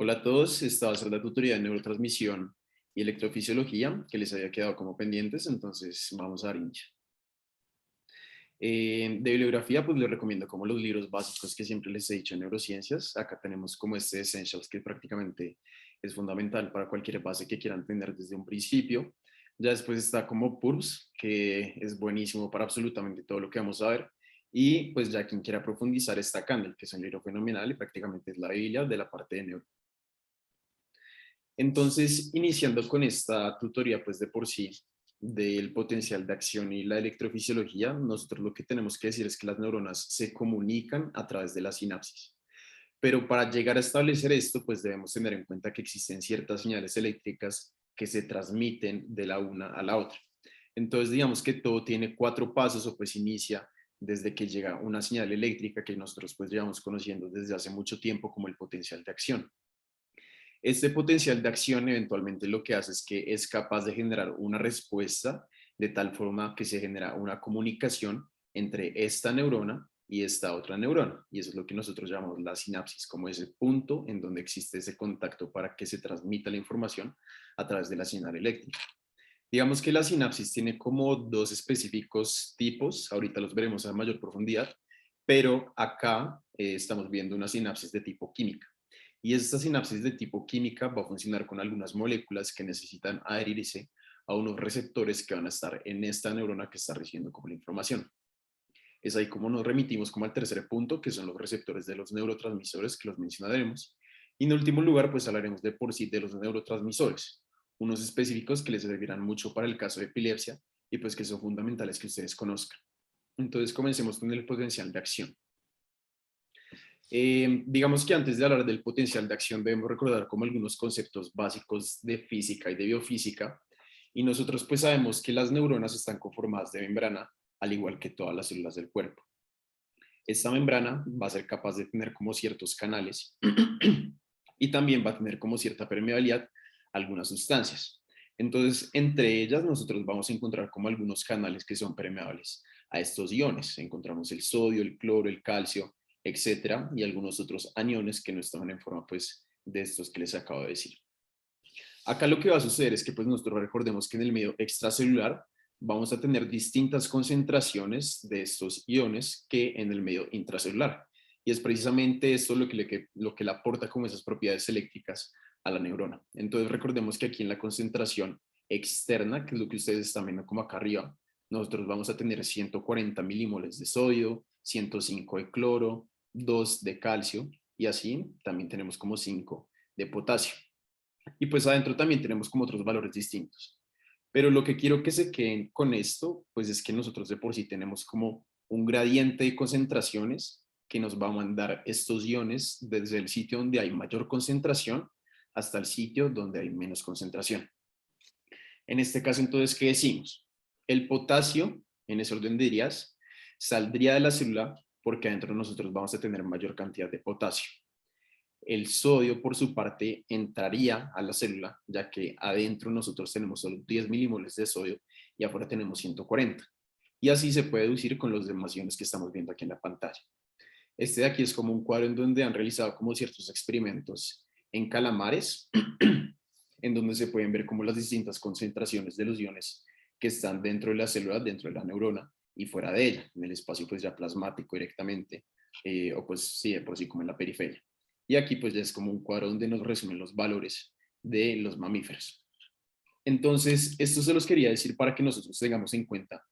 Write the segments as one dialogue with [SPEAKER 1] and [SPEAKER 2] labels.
[SPEAKER 1] Hola a todos, esta va a ser la tutoría de neurotransmisión y electrofisiología que les había quedado como pendientes, entonces vamos a dar inicio. De bibliografía, pues les recomiendo como los libros básicos que siempre les he dicho en neurociencias. Acá tenemos como este Essentials que prácticamente es fundamental para cualquier base que quieran tener desde un principio. Ya después está como PURPS, que es buenísimo para absolutamente todo lo que vamos a ver. Y pues ya quien quiera profundizar está Candle, que es un libro fenomenal y prácticamente es la Biblia de la parte de neuro. Entonces, iniciando con esta tutoría, pues de por sí, del potencial de acción y la electrofisiología, nosotros lo que tenemos que decir es que las neuronas se comunican a través de la sinapsis. Pero para llegar a establecer esto, pues debemos tener en cuenta que existen ciertas señales eléctricas que se transmiten de la una a la otra. Entonces, digamos que todo tiene cuatro pasos o pues inicia desde que llega una señal eléctrica que nosotros pues llevamos conociendo desde hace mucho tiempo como el potencial de acción. Este potencial de acción eventualmente lo que hace es que es capaz de generar una respuesta de tal forma que se genera una comunicación entre esta neurona y esta otra neurona. Y eso es lo que nosotros llamamos la sinapsis, como ese punto en donde existe ese contacto para que se transmita la información a través de la señal eléctrica. Digamos que la sinapsis tiene como dos específicos tipos, ahorita los veremos a mayor profundidad, pero acá estamos viendo una sinapsis de tipo química. Y esta sinapsis de tipo química va a funcionar con algunas moléculas que necesitan adherirse a unos receptores que van a estar en esta neurona que está recibiendo como la información. Es ahí como nos remitimos como al tercer punto, que son los receptores de los neurotransmisores, que los mencionaremos. Y en último lugar, pues hablaremos de por sí de los neurotransmisores, unos específicos que les servirán mucho para el caso de epilepsia y pues que son fundamentales que ustedes conozcan. Entonces comencemos con el potencial de acción. Digamos que antes de hablar del potencial de acción debemos recordar como algunos conceptos básicos de física y de biofísica. Y nosotros pues sabemos que las neuronas están conformadas de membrana, al igual que todas las células del cuerpo. Esta membrana va a ser capaz de tener como ciertos canales y también va a tener como cierta permeabilidad a algunas sustancias. Entonces, entre ellas nosotros vamos a encontrar como algunos canales que son permeables a estos iones. Encontramos el sodio, el cloro, el calcio, etcétera, y algunos otros aniones que no están en forma pues de estos que les acabo de decir. Acá lo que va a suceder es que pues nosotros recordemos que en el medio extracelular vamos a tener distintas concentraciones de estos iones que en el medio intracelular. Y es precisamente esto lo que le aporta como esas propiedades eléctricas a la neurona. Entonces recordemos que aquí en la concentración externa, que es lo que ustedes están viendo como acá arriba, nosotros vamos a tener 140 milimoles de sodio, 105 de cloro, 2 de calcio y así también tenemos como 5 de potasio. Y pues adentro también tenemos como otros valores distintos. Pero lo que quiero que se queden con esto, pues es que nosotros de por sí tenemos como un gradiente de concentraciones que nos va a mandar estos iones desde el sitio donde hay mayor concentración hasta el sitio donde hay menos concentración. En este caso, entonces, ¿qué decimos? El potasio, en ese orden de ideas, saldría de la célula porque adentro nosotros vamos a tener mayor cantidad de potasio. El sodio, por su parte, entraría a la célula, ya que adentro nosotros tenemos solo 10 milimoles de sodio y afuera tenemos 140. Y así se puede deducir con los demás iones que estamos viendo aquí en la pantalla. Este de aquí es como un cuadro en donde han realizado como ciertos experimentos en calamares, en donde se pueden ver como las distintas concentraciones de los iones que están dentro de la célula, dentro de la neurona y fuera de ella, en el espacio pues ya plasmático directamente, o pues sí, de por sí como en la periferia. Y aquí pues ya es como un cuadro donde nos resumen los valores de los mamíferos. Entonces, esto se los quería decir para que nosotros tengamos en cuenta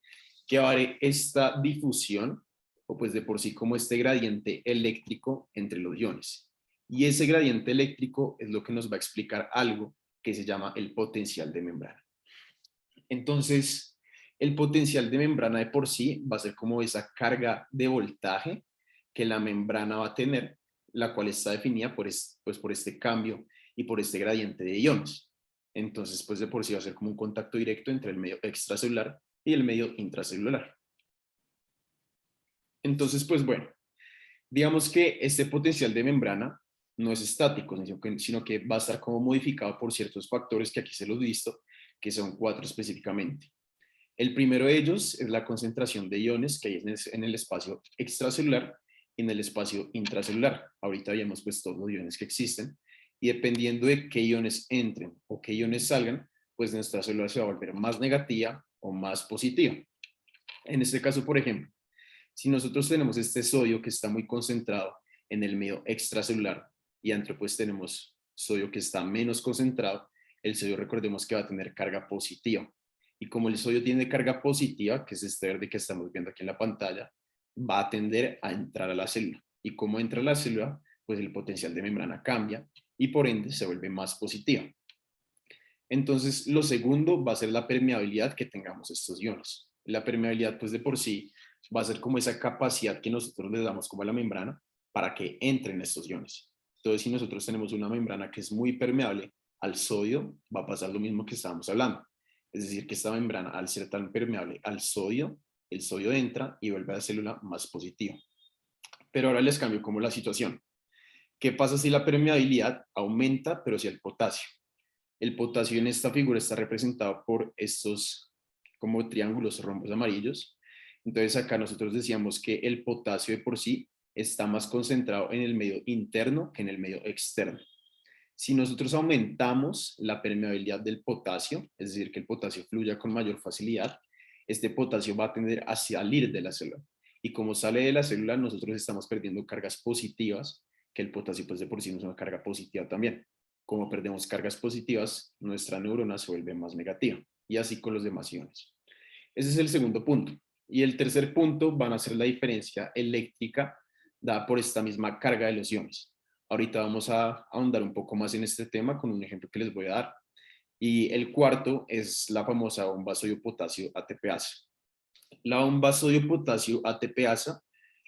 [SPEAKER 1] que vale esta difusión, o pues de por sí como este gradiente eléctrico entre los iones. Y ese gradiente eléctrico es lo que nos va a explicar algo que se llama el potencial de membrana. Entonces, el potencial de membrana de por sí va a ser como esa carga de voltaje que la membrana va a tener, la cual está definida por este cambio y por este gradiente de iones. Entonces, pues de por sí va a ser como un contacto directo entre el medio extracelular y el medio intracelular. Entonces, pues bueno, digamos que este potencial de membrana no es estático, sino que va a estar como modificado por ciertos factores que aquí se los listo, que son 4 específicamente. El primero de ellos es la concentración de iones que hay en el espacio extracelular y en el espacio intracelular. Ahorita habíamos pues todos los iones que existen y dependiendo de qué iones entren o qué iones salgan, pues nuestra célula se va a volver más negativa o más positiva. En este caso, por ejemplo, si nosotros tenemos este sodio que está muy concentrado en el medio extracelular y adentro pues tenemos sodio que está menos concentrado, el sodio recordemos que va a tener carga positiva. Y como el sodio tiene carga positiva, que es este verde que estamos viendo aquí en la pantalla, va a tender a entrar a la célula. Y como entra a la célula, pues el potencial de membrana cambia y por ende se vuelve más positiva. Entonces, lo segundo va a ser la permeabilidad que tengamos estos iones. La permeabilidad, pues de por sí, va a ser como esa capacidad que nosotros le damos como a la membrana para que entren estos iones. Entonces, si nosotros tenemos una membrana que es muy permeable al sodio, va a pasar lo mismo que estábamos hablando. Es decir, que esta membrana, al ser tan permeable al sodio, el sodio entra y vuelve a la célula más positiva. Pero ahora les cambio como la situación. ¿Qué pasa si la permeabilidad aumenta, pero si el potasio? El potasio en esta figura está representado por estos como triángulos o rombos amarillos. Entonces acá nosotros decíamos que el potasio de por sí está más concentrado en el medio interno que en el medio externo. Si nosotros aumentamos la permeabilidad del potasio, es decir, que el potasio fluya con mayor facilidad, este potasio va a tender a salir de la célula. Y como sale de la célula, nosotros estamos perdiendo cargas positivas, que el potasio pues de por sí no es una carga positiva también. Como perdemos cargas positivas, nuestra neurona se vuelve más negativa. Y así con los demás iones. Ese es el segundo punto. Y el tercer punto van a ser la diferencia eléctrica dada por esta misma carga de los iones. Ahorita vamos a ahondar un poco más en este tema con un ejemplo que les voy a dar. Y el cuarto es la famosa bomba sodio-potasio ATPasa. La bomba sodio-potasio ATPasa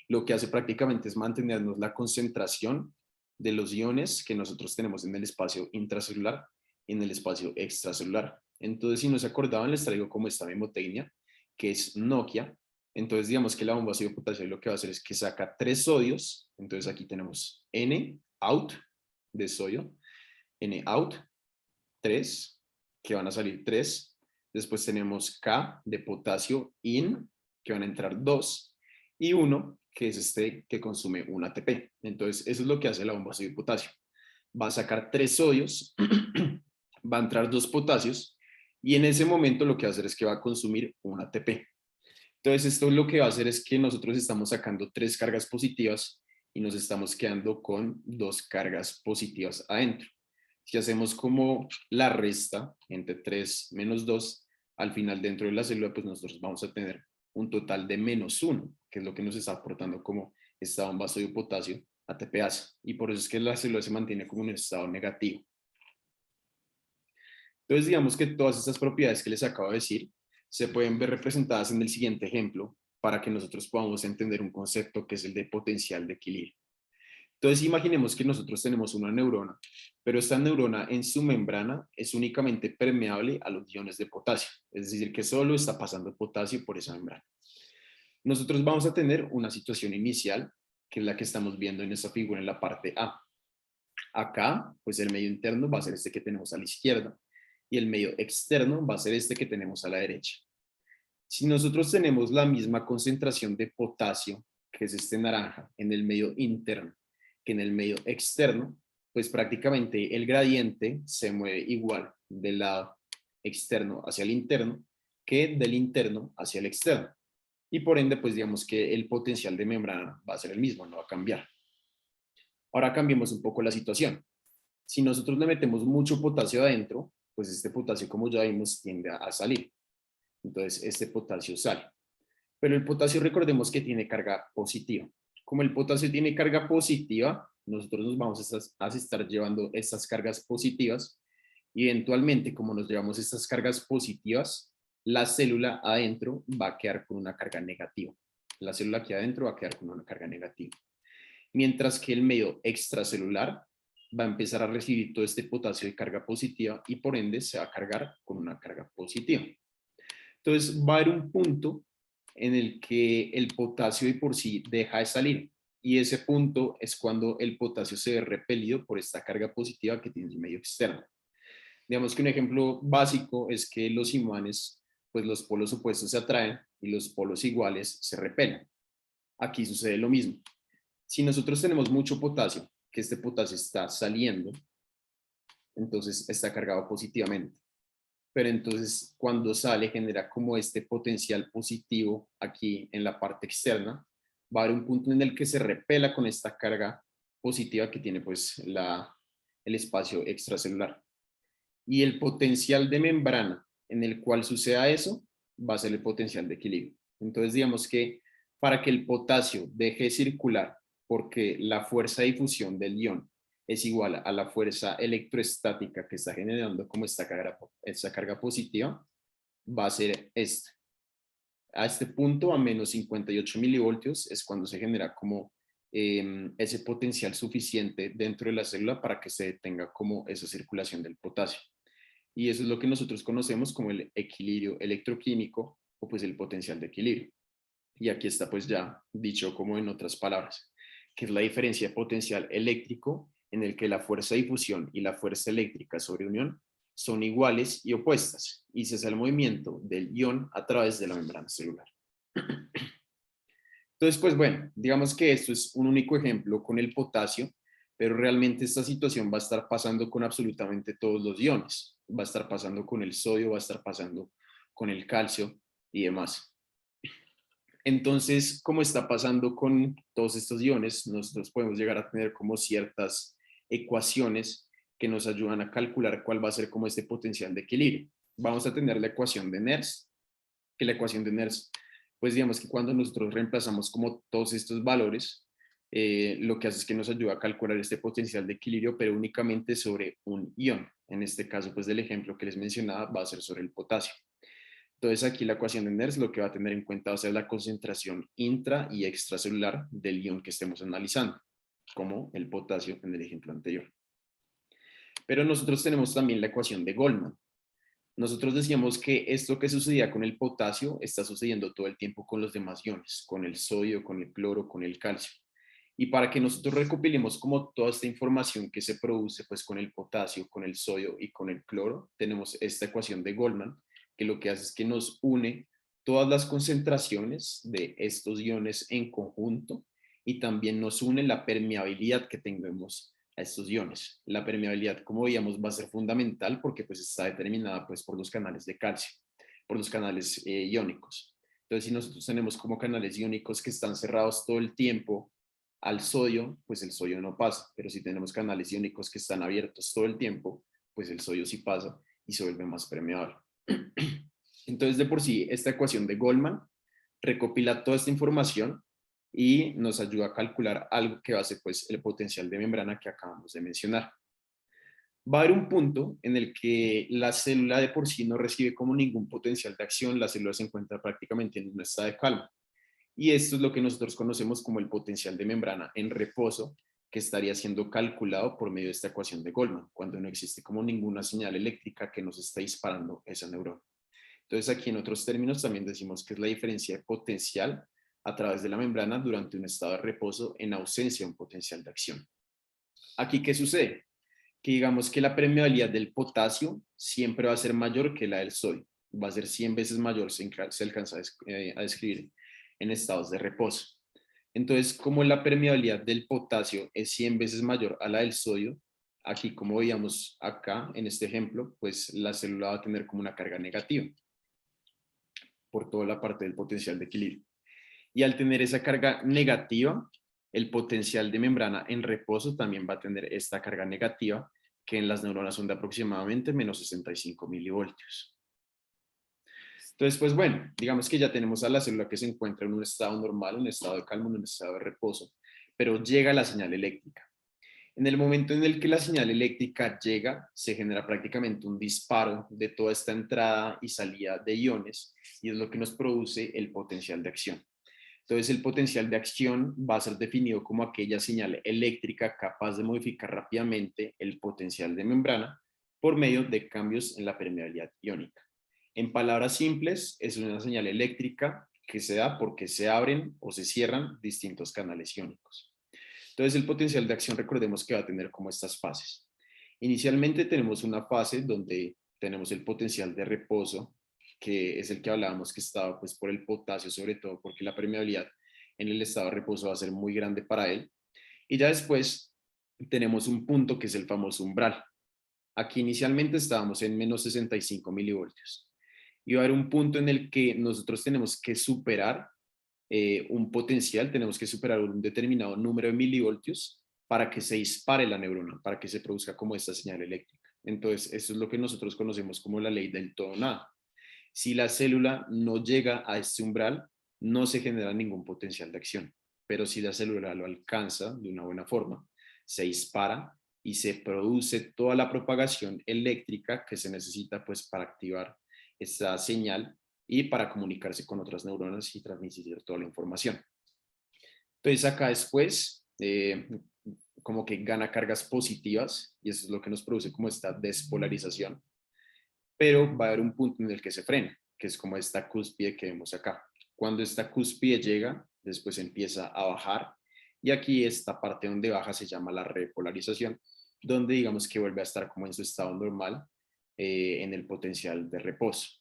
[SPEAKER 1] lo que hace prácticamente es mantenernos la concentración de los iones que nosotros tenemos en el espacio intracelular y en el espacio extracelular. Entonces, si no se acordaban, les traigo como esta memotecnia, que es Nokia. Entonces, digamos que la bomba sodio-potasio lo que va a hacer es que saca 3 sodios. Entonces, aquí tenemos N out de sodio, N out, 3, que van a salir 3. Después tenemos K de potasio in, que van a entrar 2. Y 1, que es este que consume un ATP. Entonces, eso es lo que hace la bomba sodio-potasio. Va a sacar 3 sodios, va a entrar 2 potasios, y en ese momento lo que va a hacer es que va a consumir un ATP. Entonces, esto lo que va a hacer es que nosotros estamos sacando 3 cargas positivas y nos estamos quedando con 2 cargas positivas adentro. Si hacemos como la resta entre 3 menos 2, al final dentro de la célula, pues nosotros vamos a tener un total de -1, que es lo que nos está aportando como esta bomba sodio-potasio ATPasa. Y por eso es que la célula se mantiene como en un estado negativo. Entonces, digamos que todas estas propiedades que les acabo de decir se pueden ver representadas en el siguiente ejemplo para que nosotros podamos entender un concepto que es el de potencial de equilibrio. Entonces, imaginemos que nosotros tenemos una neurona, pero esta neurona en su membrana es únicamente permeable a los iones de potasio, es decir, que solo está pasando potasio por esa membrana. Nosotros vamos a tener una situación inicial, que es la que estamos viendo en esta figura en la parte A. Acá, pues el medio interno va a ser este que tenemos a la izquierda y el medio externo va a ser este que tenemos a la derecha. Si nosotros tenemos la misma concentración de potasio, que es este naranja, en el medio interno que en el medio externo, pues prácticamente el gradiente se mueve igual del lado externo hacia el interno que del interno hacia el externo. Y por ende, pues digamos que el potencial de membrana va a ser el mismo, no va a cambiar. Ahora cambiemos un poco la situación. Si nosotros le metemos mucho potasio adentro, pues este potasio, como ya vimos, tiende a salir. Entonces, este potasio sale. Pero el potasio, recordemos que tiene carga positiva. Como el potasio tiene carga positiva, nosotros nos vamos a estar llevando estas cargas positivas y eventualmente, como nos llevamos estas cargas positivas, la célula adentro va a quedar con una carga negativa. La célula aquí adentro va a quedar con una carga negativa. Mientras que el medio extracelular va a empezar a recibir todo este potasio de carga positiva y por ende se va a cargar con una carga positiva. Entonces va a haber un punto en el que el potasio de por sí deja de salir y ese punto es cuando el potasio se ve repelido por esta carga positiva que tiene el medio externo. Digamos que un ejemplo básico es que los imanes, pues los polos opuestos se atraen y los polos iguales se repelen. Aquí sucede lo mismo. Si nosotros tenemos mucho potasio, que este potasio está saliendo, entonces está cargado positivamente. Pero entonces cuando sale genera como este potencial positivo aquí en la parte externa. Va a haber un punto en el que se repela con esta carga positiva que tiene pues el espacio extracelular. Y el potencial de membrana en el cual suceda eso va a ser el potencial de equilibrio. Entonces digamos que para que el potasio deje de circular, porque la fuerza de difusión del ion es igual a la fuerza electroestática que está generando como esta carga positiva, va a ser esta. A este punto, a menos 58 milivoltios, es cuando se genera como ese potencial suficiente dentro de la célula para que se detenga como esa circulación del potasio. Y eso es lo que nosotros conocemos como el equilibrio electroquímico o pues el potencial de equilibrio. Y aquí está pues ya dicho como en otras palabras, que es la diferencia de potencial eléctrico en el que la fuerza de difusión y la fuerza eléctrica sobre unión son iguales y opuestas y cesa el movimiento del ion a través de la membrana celular. Entonces, pues bueno, digamos que esto es un único ejemplo con el potasio, pero realmente esta situación va a estar pasando con absolutamente todos los iones. Va a estar pasando con el sodio, va a estar pasando con el calcio y demás. Entonces, como está pasando con todos estos iones, nosotros podemos llegar a tener como ciertas ecuaciones que nos ayudan a calcular cuál va a ser como este potencial de equilibrio. Vamos a tener la ecuación de Nernst, que la ecuación de Nernst, pues digamos que cuando nosotros reemplazamos como todos estos valores, lo que hace es que nos ayuda a calcular este potencial de equilibrio, pero únicamente sobre un ion. En este caso, pues del ejemplo que les mencionaba, va a ser sobre el potasio. Entonces aquí la ecuación de Nernst lo que va a tener en cuenta va a ser la concentración intra y extracelular del ion que estemos analizando, como el potasio en el ejemplo anterior. Pero nosotros tenemos también la ecuación de Goldman. Nosotros decíamos que esto que sucedía con el potasio está sucediendo todo el tiempo con los demás iones, con el sodio, con el cloro, con el calcio. Y para que nosotros recopilemos como toda esta información que se produce pues con el potasio, con el sodio y con el cloro, tenemos esta ecuación de Goldman, que lo que hace es que nos une todas las concentraciones de estos iones en conjunto y también nos une la permeabilidad que tengamos a estos iones. La permeabilidad, como veíamos, va a ser fundamental porque pues está determinada pues por los canales de calcio, por los canales iónicos. Entonces, si nosotros tenemos como canales iónicos que están cerrados todo el tiempo al sodio, pues el sodio no pasa, pero si tenemos canales iónicos que están abiertos todo el tiempo, pues el sodio sí pasa y se vuelve más permeable. Entonces, de por sí, esta ecuación de Goldman recopila toda esta información y nos ayuda a calcular algo que va a ser pues, el potencial de membrana que acabamos de mencionar. Va a haber un punto en el que la célula de por sí no recibe como ningún potencial de acción, la célula se encuentra prácticamente en un estado de calma. Y esto es lo que nosotros conocemos como el potencial de membrana en reposo, que estaría siendo calculado por medio de esta ecuación de Goldman, cuando no existe como ninguna señal eléctrica que nos esté disparando esa neurona. Entonces aquí en otros términos también decimos que es la diferencia de potencial a través de la membrana durante un estado de reposo en ausencia de un potencial de acción. Aquí, ¿qué sucede? Que digamos que la permeabilidad del potasio siempre va a ser mayor que la del sodio. Va a ser 100 veces mayor, se alcanza a describir en estados de reposo. Entonces, como la permeabilidad del potasio es 100 veces mayor a la del sodio, aquí como veíamos acá en este ejemplo, pues la célula va a tener como una carga negativa por toda la parte del potencial de equilibrio. Y al tener esa carga negativa, el potencial de membrana en reposo también va a tener esta carga negativa, que en las neuronas son de aproximadamente menos 65 milivoltios. Entonces, pues bueno, digamos que ya tenemos a la célula que se encuentra en un estado normal, un estado de calma, un estado de reposo, pero llega la señal eléctrica. En el momento en el que la señal eléctrica llega, se genera prácticamente un disparo de toda esta entrada y salida de iones y es lo que nos produce el potencial de acción. Entonces, el potencial de acción va a ser definido como aquella señal eléctrica capaz de modificar rápidamente el potencial de membrana por medio de cambios en la permeabilidad iónica. En palabras simples, es una señal eléctrica que se da porque se abren o se cierran distintos canales iónicos. Entonces, el potencial de acción, recordemos que va a tener como estas fases. Inicialmente tenemos una fase donde tenemos el potencial de reposo, que es el que hablábamos que estaba pues por el potasio, sobre todo porque la permeabilidad en el estado de reposo va a ser muy grande para él. Y ya después tenemos un punto que es el famoso umbral. Aquí inicialmente estábamos en menos 65 milivoltios. Y va a haber un punto en el que nosotros tenemos que superar un potencial, tenemos que superar un determinado número de milivoltios para que se dispare la neurona, para que se produzca como esta señal eléctrica. Entonces, eso es lo que nosotros conocemos como la ley del todo o nada. Si la célula no llega a este umbral, no se genera ningún potencial de acción. Pero si la célula lo alcanza de una buena forma, se dispara y se produce toda la propagación eléctrica que se necesita pues para activar esa señal y para comunicarse con otras neuronas y transmitir toda la información. Entonces acá después como que gana cargas positivas y eso es lo que nos produce como esta despolarización, pero va a haber un punto en el que se frena, que es como esta cúspide que vemos acá. Cuando esta cúspide llega, después empieza a bajar y aquí esta parte donde baja se llama la repolarización, donde digamos que vuelve a estar como en su estado normal en el potencial de reposo.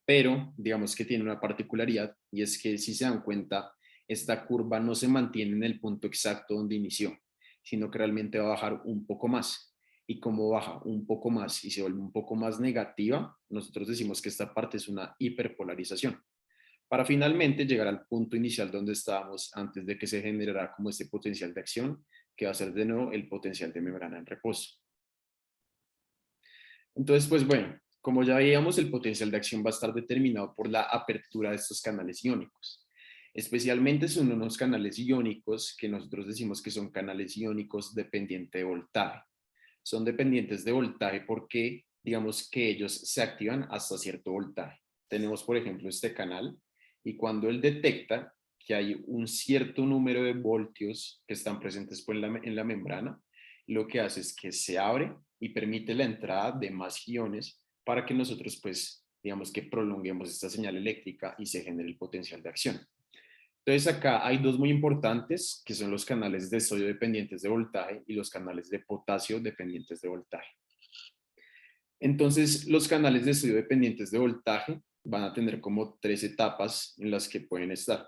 [SPEAKER 1] Pero digamos que tiene una particularidad y es que si se dan cuenta, esta curva no se mantiene en el punto exacto donde inició, sino que realmente va a bajar un poco más. Y como baja un poco más y se vuelve un poco más negativa, nosotros decimos que esta parte es una hiperpolarización, para finalmente llegar al punto inicial donde estábamos antes de que se generara como este potencial de acción, que va a ser de nuevo el potencial de membrana en reposo. Entonces, pues bueno, como ya veíamos, el potencial de acción va a estar determinado por la apertura de estos canales iónicos. Especialmente son unos canales iónicos que nosotros decimos que son canales iónicos dependientes de voltaje. Son dependientes de voltaje porque digamos que ellos se activan hasta cierto voltaje. Tenemos, por ejemplo, este canal y cuando él detecta que hay un cierto número de voltios que están presentes pues, en la membrana, lo que hace es que se abre y permite la entrada de más iones para que nosotros, pues, digamos que prolonguemos esta señal eléctrica y se genere el potencial de acción. Entonces acá hay dos muy importantes, que son los canales de sodio dependientes de voltaje y los canales de potasio dependientes de voltaje. Entonces, los canales de sodio dependientes de voltaje van a tener como tres etapas en las que pueden estar.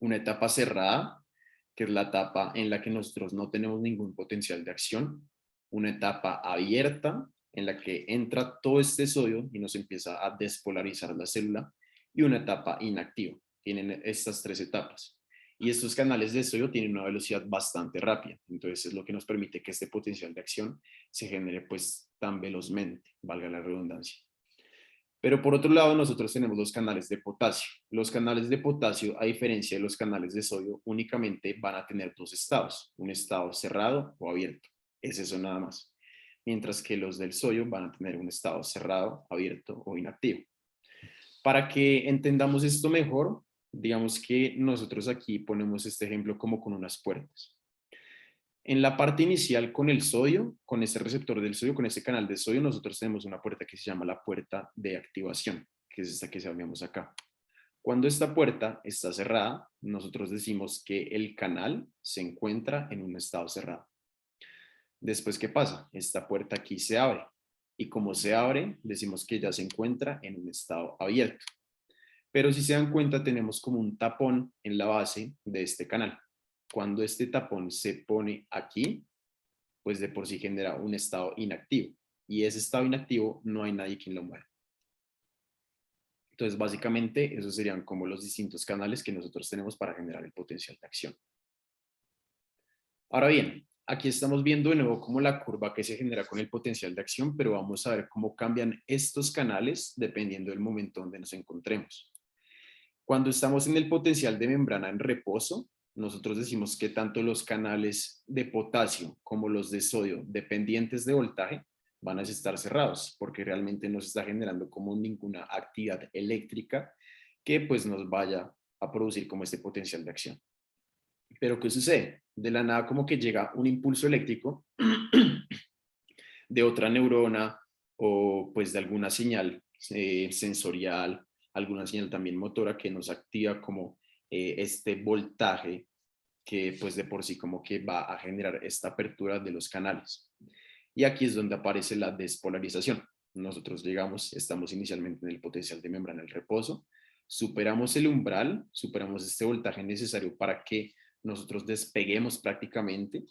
[SPEAKER 1] Una etapa cerrada, que es la etapa en la que nosotros no tenemos ningún potencial de acción. Una etapa abierta, en la que entra todo este sodio y nos empieza a despolarizar la célula. Y una etapa inactiva. Tienen estas tres etapas. Y estos canales de sodio tienen una velocidad bastante rápida. Entonces es lo que nos permite que este potencial de acción se genere pues tan velozmente, valga la redundancia. Pero por otro lado, nosotros tenemos los canales de potasio. Los canales de potasio, a diferencia de los canales de sodio, únicamente van a tener dos estados, un estado cerrado o abierto. Es eso nada más. Mientras que los del sodio van a tener un estado cerrado, abierto o inactivo. Para que entendamos esto mejor, digamos que nosotros aquí ponemos este ejemplo como con unas puertas. En la parte inicial con el sodio, con ese receptor del sodio, con ese canal de sodio, nosotros tenemos una puerta que se llama la puerta de activación, que es esta que sabemos acá. Cuando esta puerta está cerrada, nosotros decimos que el canal se encuentra en un estado cerrado. Después, ¿qué pasa? Esta puerta aquí se abre. Y como se abre, decimos que ya se encuentra en un estado abierto. Pero si se dan cuenta, tenemos como un tapón en la base de este canal. Cuando este tapón se pone aquí, pues de por sí genera un estado inactivo. Y ese estado inactivo no hay nadie quien lo mueva. Entonces, básicamente, esos serían como los distintos canales que nosotros tenemos para generar el potencial de acción. Ahora bien, aquí estamos viendo de nuevo como la curva que se genera con el potencial de acción, pero vamos a ver cómo cambian estos canales dependiendo del momento donde nos encontremos. Cuando estamos en el potencial de membrana en reposo, nosotros decimos que tanto los canales de potasio como los de sodio dependientes de voltaje van a estar cerrados porque realmente no se está generando como ninguna actividad eléctrica que pues nos vaya a producir como este potencial de acción. Pero ¿qué sucede? De la nada como que llega un impulso eléctrico de otra neurona o pues de alguna señal sensorial, alguna señal también motora que nos activa como este voltaje que pues de por sí como que va a generar esta apertura de los canales. Y aquí es donde aparece la despolarización. Nosotros llegamos, estamos inicialmente en el potencial de membrana del reposo, superamos el umbral, superamos este voltaje necesario para que nosotros despeguemos prácticamente.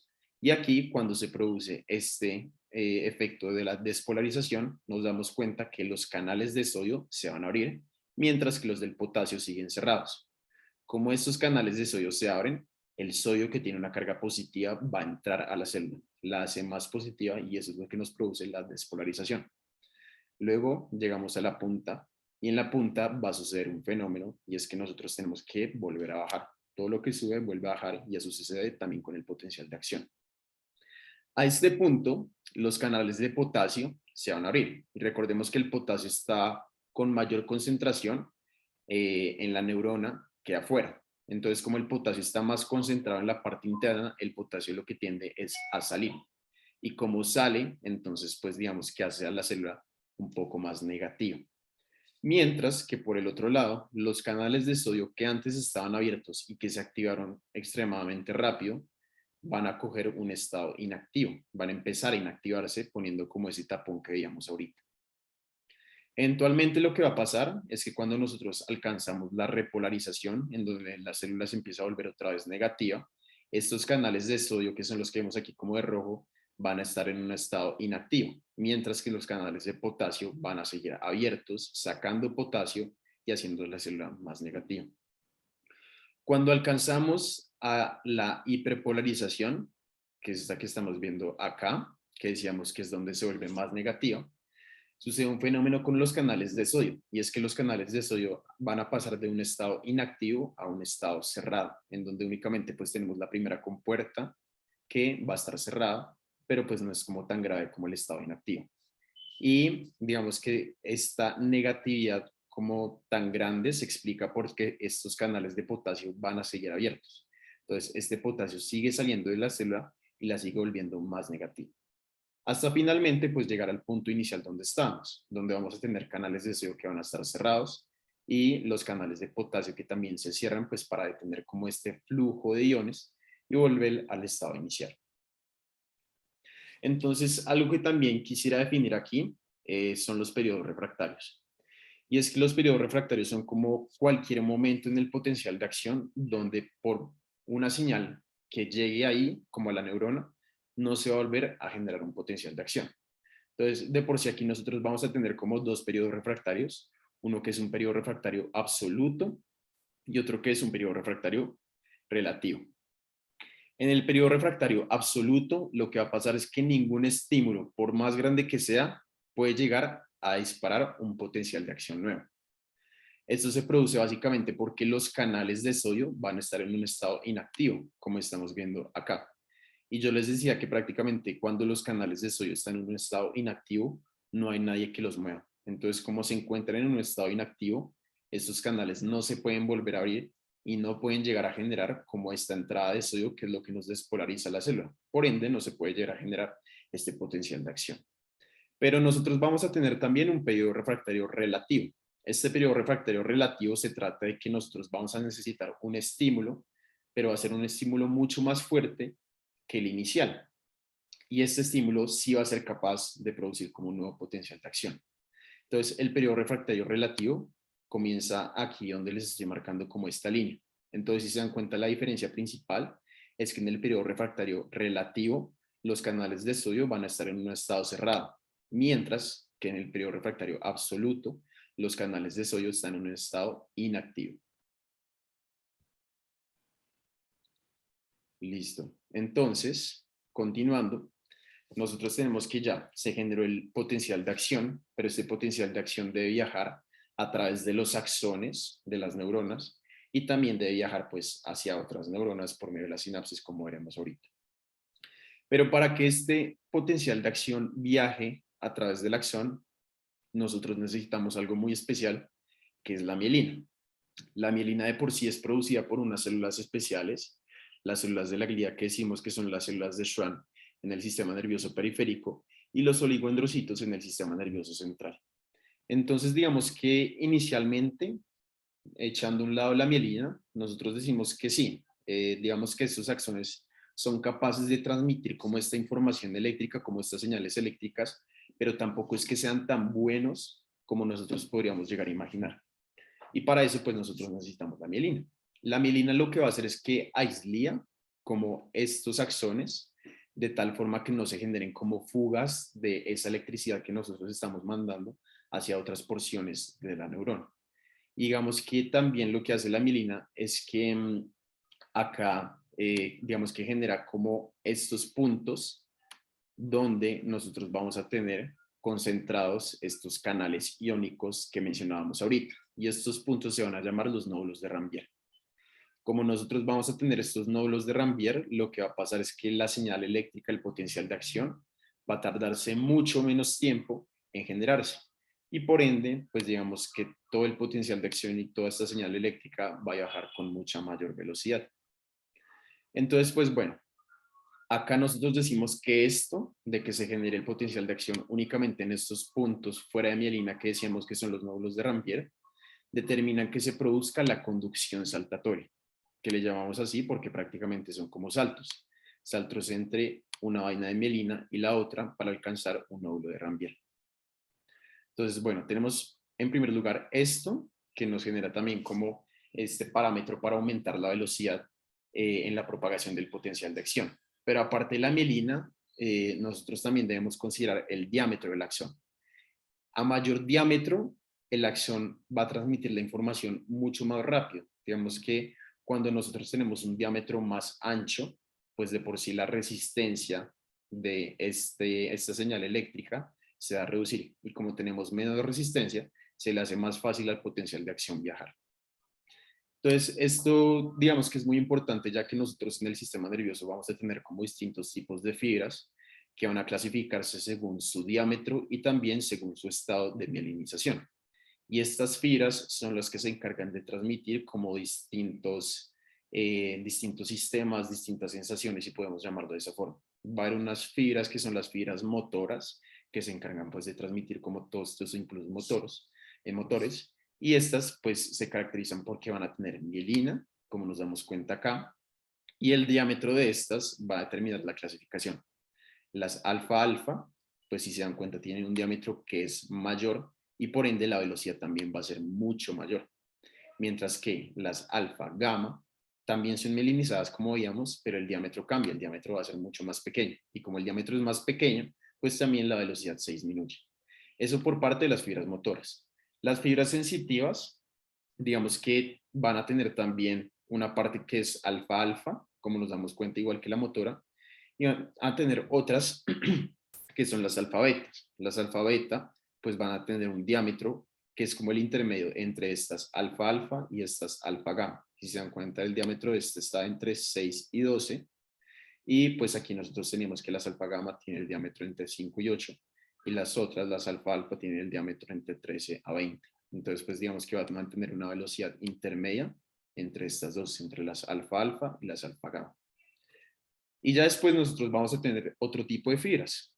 [SPEAKER 1] Y aquí cuando se produce este efecto de la despolarización, nos damos cuenta que los canales de sodio se van a abrir, mientras que los del potasio siguen cerrados. Como estos canales de sodio se abren, el sodio que tiene una carga positiva va a entrar a la célula, la hace más positiva y eso es lo que nos produce la despolarización. Luego llegamos a la punta y en la punta va a suceder un fenómeno y es que nosotros tenemos que volver a bajar. Todo lo que sube vuelve a bajar y eso sucede también con el potencial de acción. A este punto, los canales de potasio se van a abrir. Y recordemos que el potasio está con mayor concentración en la neurona que afuera. Entonces, como el potasio está más concentrado en la parte interna, el potasio lo que tiende es a salir. Y como sale, entonces, pues digamos que hace a la célula un poco más negativa. Mientras que por el otro lado, los canales de sodio que antes estaban abiertos y que se activaron extremadamente rápido, van a coger un estado inactivo, van a empezar a inactivarse poniendo como ese tapón que veíamos ahorita. Eventualmente lo que va a pasar es que cuando nosotros alcanzamos la repolarización, en donde la célula se empieza a volver otra vez negativa, estos canales de sodio, que son los que vemos aquí como de rojo, van a estar en un estado inactivo, mientras que los canales de potasio van a seguir abiertos, sacando potasio y haciendo la célula más negativa. Cuando alcanzamos a la hiperpolarización, que es esta que estamos viendo acá, que decíamos que es donde se vuelve más negativa, sucede un fenómeno con los canales de sodio, y es que los canales de sodio van a pasar de un estado inactivo a un estado cerrado, en donde únicamente pues tenemos la primera compuerta que va a estar cerrada, pero pues no es como tan grave como el estado inactivo. Y digamos que esta negatividad como tan grande se explica porque estos canales de potasio van a seguir abiertos. Entonces, este potasio sigue saliendo de la célula y la sigue volviendo más negativa. Hasta finalmente, pues llegar al punto inicial donde estamos, donde vamos a tener canales de sodio que van a estar cerrados y los canales de potasio que también se cierran, pues para detener como este flujo de iones y volver al estado inicial. Entonces, algo que también quisiera definir aquí son los periodos refractarios. Y es que los periodos refractarios son como cualquier momento en el potencial de acción donde por una señal que llegue ahí, como a la neurona, no se va a volver a generar un potencial de acción. Entonces, de por sí aquí nosotros vamos a tener como dos periodos refractarios, uno que es un periodo refractario absoluto y otro que es un periodo refractario relativo. En el periodo refractario absoluto, lo que va a pasar es que ningún estímulo, por más grande que sea, puede llegar a disparar un potencial de acción nuevo. Esto se produce básicamente porque los canales de sodio van a estar en un estado inactivo, como estamos viendo acá. Y yo les decía que prácticamente cuando los canales de sodio están en un estado inactivo, no hay nadie que los mueva. Entonces, como se encuentran en un estado inactivo, estos canales no se pueden volver a abrir y no pueden llegar a generar como esta entrada de sodio, que es lo que nos despolariza la célula. Por ende, no se puede llegar a generar este potencial de acción. Pero nosotros vamos a tener también un periodo refractario relativo. Este periodo refractario relativo se trata de que nosotros vamos a necesitar un estímulo, pero va a ser un estímulo mucho más fuerte que el inicial. Y este estímulo sí va a ser capaz de producir como un nuevo potencial de acción. Entonces, el periodo refractario relativo comienza aquí donde les estoy marcando como esta línea. Entonces, si se dan cuenta, la diferencia principal es que en el periodo refractario relativo, los canales de sodio van a estar en un estado cerrado, mientras que en el periodo refractario absoluto, los canales de sodio están en un estado inactivo. Listo. Entonces, continuando, nosotros tenemos que ya se generó el potencial de acción, pero este potencial de acción debe viajar a través de los axones de las neuronas y también debe viajar pues hacia otras neuronas por medio de la sinapsis, como veremos ahorita. Pero para que este potencial de acción viaje a través del axón, nosotros necesitamos algo muy especial, que es la mielina. La mielina de por sí es producida por unas células especiales, las células de la glía que decimos que son las células de Schwann en el sistema nervioso periférico y los oligodendrocitos en el sistema nervioso central. Entonces, digamos que inicialmente, echando a un lado la mielina, nosotros decimos que sí, digamos que estos axones son capaces de transmitir como esta información eléctrica, como estas señales eléctricas, pero tampoco es que sean tan buenos como nosotros podríamos llegar a imaginar. Y para eso, pues nosotros necesitamos la mielina. La mielina lo que va a hacer es que aislía como estos axones de tal forma que no se generen como fugas de esa electricidad que nosotros estamos mandando hacia otras porciones de la neurona. Y digamos que también lo que hace la mielina es que acá, digamos que genera como estos puntos donde nosotros vamos a tener concentrados estos canales iónicos que mencionábamos ahorita. Y estos puntos se van a llamar los nódulos de Rambier. Como nosotros vamos a tener estos nódulos de Rambier, lo que va a pasar es que la señal eléctrica, el potencial de acción, va a tardarse mucho menos tiempo en generarse. Y por ende, pues digamos que todo el potencial de acción y toda esta señal eléctrica va a viajar con mucha mayor velocidad. Entonces, pues bueno, acá nosotros decimos que esto de que se genere el potencial de acción únicamente en estos puntos fuera de mielina que decíamos que son los nódulos de Rambier, determinan que se produzca la conducción saltatoria, que le llamamos así porque prácticamente son como saltos, saltos entre una vaina de mielina y la otra para alcanzar un nódulo de Rambier. Entonces, bueno, tenemos en primer lugar esto, que nos genera también como este parámetro para aumentar la velocidad en la propagación del potencial de acción. Pero aparte de la mielina, nosotros también debemos considerar el diámetro del axón. A mayor diámetro, el axón va a transmitir la información mucho más rápido. Digamos que cuando nosotros tenemos un diámetro más ancho, pues de por sí la resistencia de esta señal eléctrica se va a reducir. Y como tenemos menos resistencia, se le hace más fácil al potencial de acción viajar. Entonces, esto digamos que es muy importante ya que nosotros en el sistema nervioso vamos a tener como distintos tipos de fibras que van a clasificarse según su diámetro y también según su estado de mielinización. Y estas fibras son las que se encargan de transmitir como distintos sistemas, distintas sensaciones, si podemos llamarlo de esa forma. Va a haber unas fibras que son las fibras motoras, que se encargan pues de transmitir como todos estos impulsos motores, y estas pues se caracterizan porque van a tener mielina, como nos damos cuenta acá, y el diámetro de estas va a determinar la clasificación. Las alfa-alfa, pues si se dan cuenta, tienen un diámetro que es mayor y por ende la velocidad también va a ser mucho mayor. Mientras que las alfa-gamma también son mielinizadas como veíamos, pero el diámetro cambia, el diámetro va a ser mucho más pequeño. Y como el diámetro es más pequeño, pues también la velocidad se disminuye. Eso por parte de las fibras motoras. Las fibras sensitivas, digamos que van a tener también una parte que es alfa-alfa, como nos damos cuenta, igual que la motora, y van a tener otras que son las alfabetas. Las alfabeta pues van a tener un diámetro que es como el intermedio entre estas alfa-alfa y estas alfa-gamma. Si se dan cuenta, el diámetro de este está entre 6 y 12, y pues aquí nosotros tenemos que las alfa-gamma tienen el diámetro entre 5 y 8, y las otras, las alfa-alfa, tienen el diámetro entre 13 a 20. Entonces, pues digamos que va a mantener una velocidad intermedia entre estas dos, entre las alfa-alfa y las alfa-gamma. Y ya después nosotros vamos a tener otro tipo de fibras,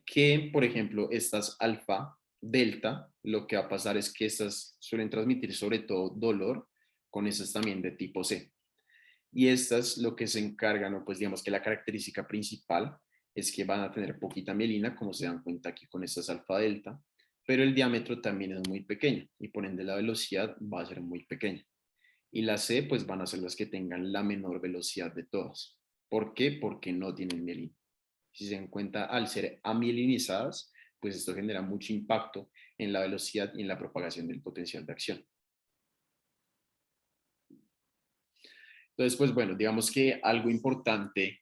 [SPEAKER 1] que por ejemplo estas alfa, delta, lo que va a pasar es que estas suelen transmitir sobre todo dolor, con esas también de tipo C. Y estas lo que se encargan, o pues digamos que la característica principal es que van a tener poquita mielina, como se dan cuenta aquí con estas alfa delta, pero el diámetro también es muy pequeño y por ende la velocidad va a ser muy pequeña. Y las C pues van a ser las que tengan la menor velocidad de todas. ¿Por qué? Porque no tienen mielina. Si se dan cuenta, al ser amielinizadas, pues esto genera mucho impacto en la velocidad y en la propagación del potencial de acción. Entonces, pues bueno, digamos que algo importante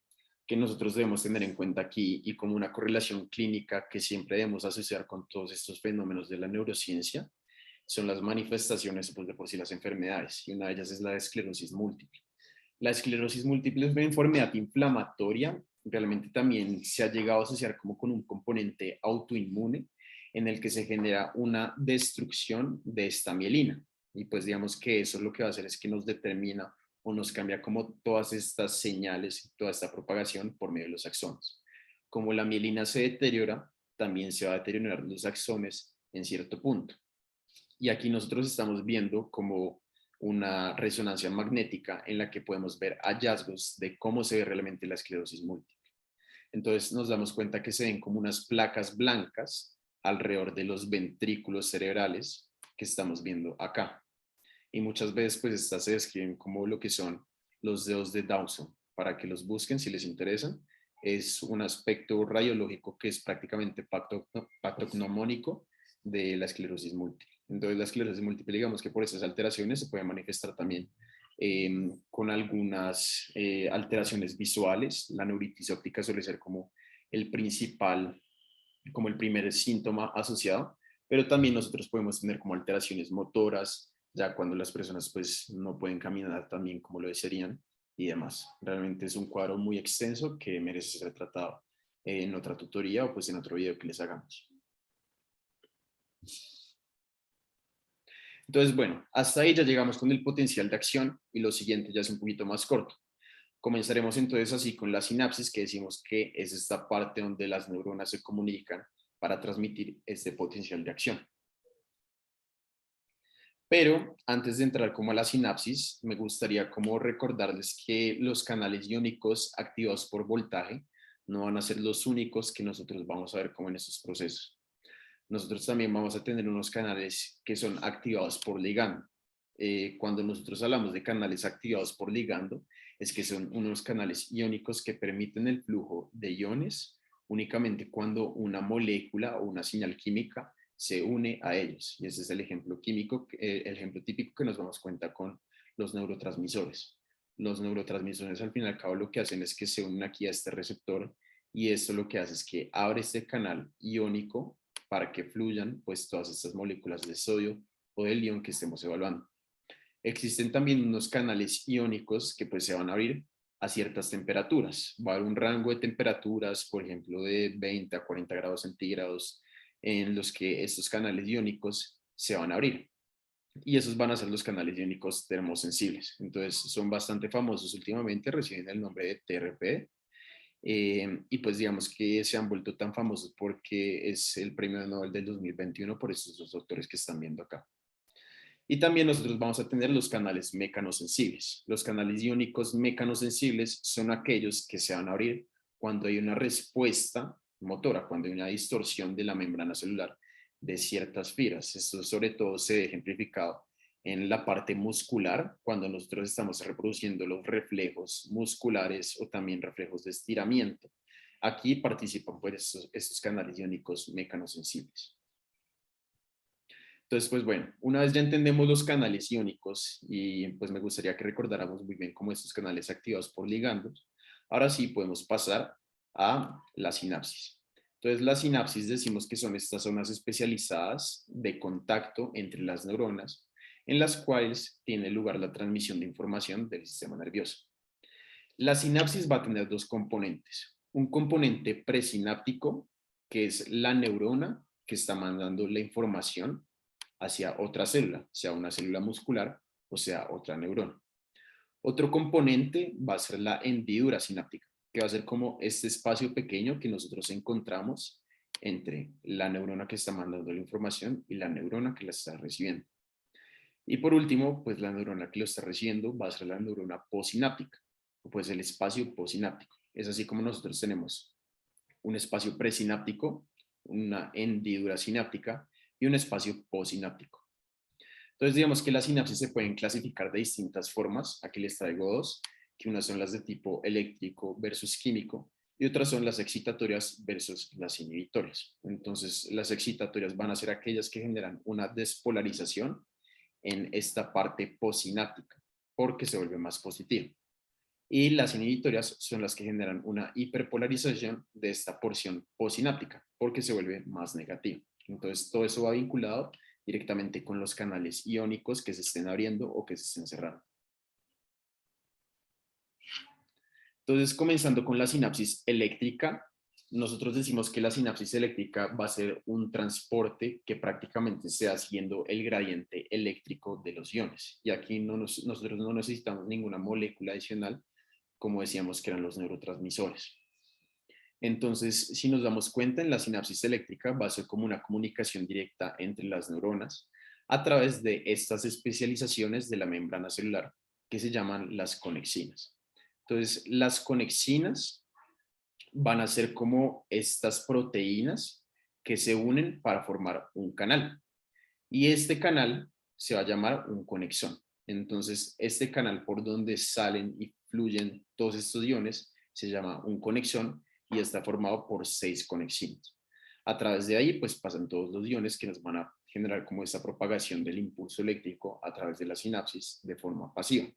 [SPEAKER 1] que nosotros debemos tener en cuenta aquí y como una correlación clínica que siempre debemos asociar con todos estos fenómenos de la neurociencia son las manifestaciones pues, de por sí las enfermedades, y una de ellas es la esclerosis múltiple. La esclerosis múltiple es una enfermedad inflamatoria, realmente también se ha llegado a asociar como con un componente autoinmune en el que se genera una destrucción de esta mielina. Y pues digamos que eso lo que va a hacer es que nos determina o nos cambia como todas estas señales y toda esta propagación por medio de los axones. Como la mielina se deteriora, también se va a deteriorar los axones en cierto punto. Y aquí nosotros estamos viendo como una resonancia magnética en la que podemos ver hallazgos de cómo se ve realmente la esclerosis múltiple. Entonces nos damos cuenta que se ven como unas placas blancas alrededor de los ventrículos cerebrales que estamos viendo acá. Y muchas veces pues estas se describen como lo que son los dedos de Dawson, para que los busquen si les interesan. es un aspecto radiológico que es prácticamente patognomónico de la esclerosis múltiple. Entonces, la esclerosis múltiple, digamos que por esas alteraciones se puede manifestar también con algunas alteraciones visuales. La neuritis óptica suele ser como el principal, como el primer síntoma asociado, pero también nosotros podemos tener como alteraciones motoras, ya cuando las personas pues no pueden caminar tan bien como lo desearían y demás. Realmente es un cuadro muy extenso que merece ser tratado en otra tutoría o pues en otro video que les hagamos. Entonces, bueno, hasta ahí ya llegamos con el potencial de acción y lo siguiente ya es un poquito más corto. Comenzaremos entonces así con la sinapsis, que decimos que es esta parte donde las neuronas se comunican para transmitir este potencial de acción. Pero antes de entrar como a la sinapsis, me gustaría como recordarles que los canales iónicos activados por voltaje no van a ser los únicos que nosotros vamos a ver como en estos procesos. Nosotros también vamos a tener unos canales que son activados por ligando. Cuando nosotros hablamos de canales activados por ligando, es que son unos canales iónicos que permiten el flujo de iones únicamente cuando una molécula o una señal química se une a ellos. Y ese es el ejemplo químico, el ejemplo típico que nos damos cuenta con los neurotransmisores. Los neurotransmisores al fin y al cabo lo que hacen es que se unen aquí a este receptor y esto lo que hace es que abre este canal iónico para que fluyan pues todas estas moléculas de sodio o del ion que estemos evaluando. Existen también unos canales iónicos que pues se van a abrir a ciertas temperaturas. Va a haber un rango de temperaturas, por ejemplo, de 20 a 40 grados centígrados, en los que estos canales iónicos se van a abrir. Y esos van a ser los canales iónicos termosensibles. Entonces, son bastante famosos últimamente, reciben el nombre de TRP. Y pues digamos que se han vuelto tan famosos porque es el premio Nobel del 2021 por estos dos doctores que están viendo acá. Y también nosotros vamos a tener los canales mecanosensibles. Los canales iónicos mecanosensibles son aquellos que se van a abrir cuando hay una respuesta motora, cuando hay una distorsión de la membrana celular de ciertas fibras. Esto sobre todo se ve ejemplificado en la parte muscular, cuando nosotros estamos reproduciendo los reflejos musculares o también reflejos de estiramiento. Aquí participan pues estos canales iónicos mecanosensibles. Entonces, pues bueno, una vez ya entendemos los canales iónicos y pues me gustaría que recordáramos muy bien cómo estos canales activados por ligandos, ahora sí podemos pasar a la sinapsis. Entonces, la sinapsis decimos que son estas zonas especializadas de contacto entre las neuronas en las cuales tiene lugar la transmisión de información del sistema nervioso. La sinapsis va a tener dos componentes. Un componente presináptico, que es la neurona que está mandando la información hacia otra célula, sea una célula muscular o sea otra neurona. Otro componente va a ser la hendidura sináptica, que va a ser como este espacio pequeño que nosotros encontramos entre la neurona que está mandando la información y la neurona que la está recibiendo. Y por último, pues la neurona que lo está recibiendo va a ser la neurona posináptica, o pues el espacio posináptico. Es así como nosotros tenemos un espacio presináptico, una hendidura sináptica y un espacio posináptico. Entonces, digamos que las sinapsis se pueden clasificar de distintas formas. Aquí les traigo dos, que unas son las de tipo eléctrico versus químico y otras son las excitatorias versus las inhibitorias. Entonces, las excitatorias van a ser aquellas que generan una despolarización en esta parte posináptica porque se vuelve más positiva. Y las inhibitorias son las que generan una hiperpolarización de esta porción posináptica porque se vuelve más negativa. Entonces, todo eso va vinculado directamente con los canales iónicos que se estén abriendo o que se estén cerrando. Entonces, comenzando con la sinapsis eléctrica, nosotros decimos que la sinapsis eléctrica va a ser un transporte que prácticamente está haciendo el gradiente eléctrico de los iones. Y aquí nosotros no necesitamos ninguna molécula adicional, como decíamos que eran los neurotransmisores. Entonces, si nos damos cuenta, en la sinapsis eléctrica va a ser como una comunicación directa entre las neuronas a través de estas especializaciones de la membrana celular que se llaman las conexinas. Entonces, las conexinas van a ser como estas proteínas que se unen para formar un canal. Y este canal se va a llamar un conexón. Entonces, este canal por donde salen y fluyen todos estos iones se llama un conexón y está formado por 6 conexiones. A través de ahí pues pasan todos los iones que nos van a generar como esta propagación del impulso eléctrico a través de la sinapsis de forma pasiva.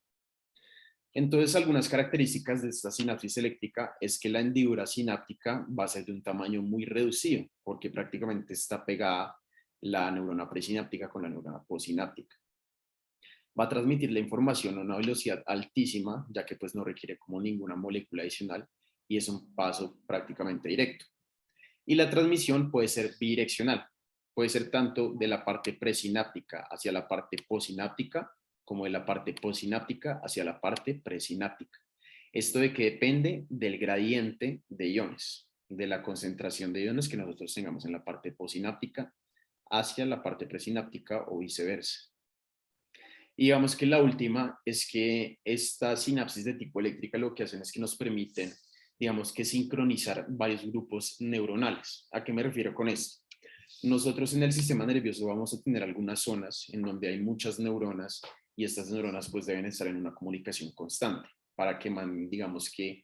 [SPEAKER 1] Entonces, algunas características de esta sinapsis eléctrica es que la hendidura sináptica va a ser de un tamaño muy reducido, porque prácticamente está pegada la neurona presináptica con la neurona postsináptica. Va a transmitir la información a una velocidad altísima, ya que pues no requiere como ninguna molécula adicional y es un paso prácticamente directo. Y la transmisión puede ser bidireccional, puede ser tanto de la parte presináptica hacia la parte postsináptica, como de la parte postsináptica hacia la parte presináptica. Esto de que depende del gradiente de iones, de la concentración de iones que nosotros tengamos en la parte postsináptica hacia la parte presináptica o viceversa. Y digamos que la última es que estas sinapsis de tipo eléctrica lo que hacen es que nos permiten, digamos que sincronizar varios grupos neuronales. ¿A qué me refiero con esto? Nosotros en el sistema nervioso vamos a tener algunas zonas en donde hay muchas neuronas y estas neuronas pues deben estar en una comunicación constante para que manden, digamos que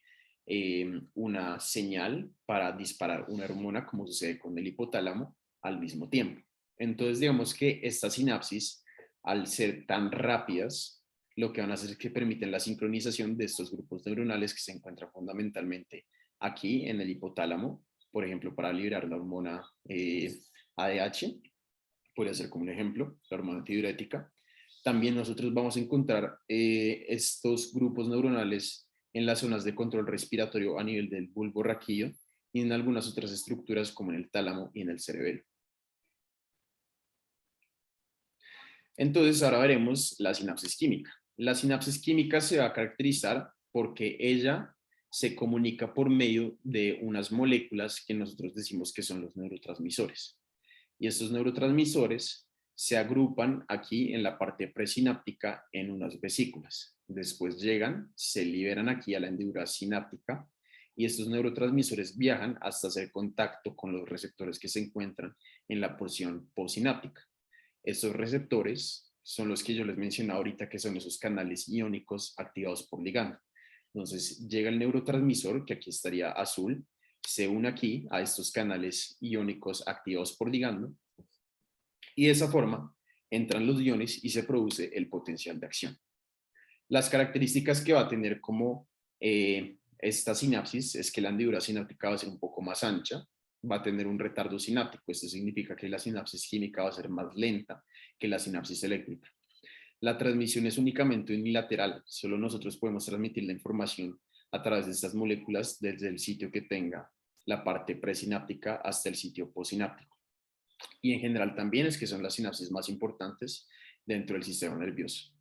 [SPEAKER 1] una señal para disparar una hormona como sucede con el hipotálamo al mismo tiempo. Entonces digamos que estas sinapsis al ser tan rápidas lo que van a hacer es que permiten la sincronización de estos grupos neuronales que se encuentran fundamentalmente aquí en el hipotálamo, por ejemplo para liberar la hormona ADH, podría ser como un ejemplo, la hormona antidiurética. También nosotros vamos a encontrar estos grupos neuronales en las zonas de control respiratorio a nivel del bulbo raquídeo y en algunas otras estructuras como en el tálamo y en el cerebelo. Entonces ahora veremos la sinapsis química. La sinapsis química se va a caracterizar porque ella se comunica por medio de unas moléculas que nosotros decimos que son los neurotransmisores. Y estos neurotransmisores se agrupan aquí en la parte presináptica en unas vesículas. Después llegan, se liberan aquí a la hendidura sináptica y estos neurotransmisores viajan hasta hacer contacto con los receptores que se encuentran en la porción postsináptica. Estos receptores son los que yo les mencioné ahorita, que son esos canales iónicos activados por ligando. Entonces llega el neurotransmisor, que aquí estaría azul, se une aquí a estos canales iónicos activados por ligando y de esa forma entran los iones y se produce el potencial de acción. Las características que va a tener como esta sinapsis es que la hendidura sináptica va a ser un poco más ancha, va a tener un retardo sináptico. Esto significa que la sinapsis química va a ser más lenta que la sinapsis eléctrica. La transmisión es únicamente unilateral, solo nosotros podemos transmitir la información a través de estas moléculas desde el sitio que tenga la parte presináptica hasta el sitio postsináptico. Y en general también es que son las sinapsis más importantes dentro del sistema nervioso.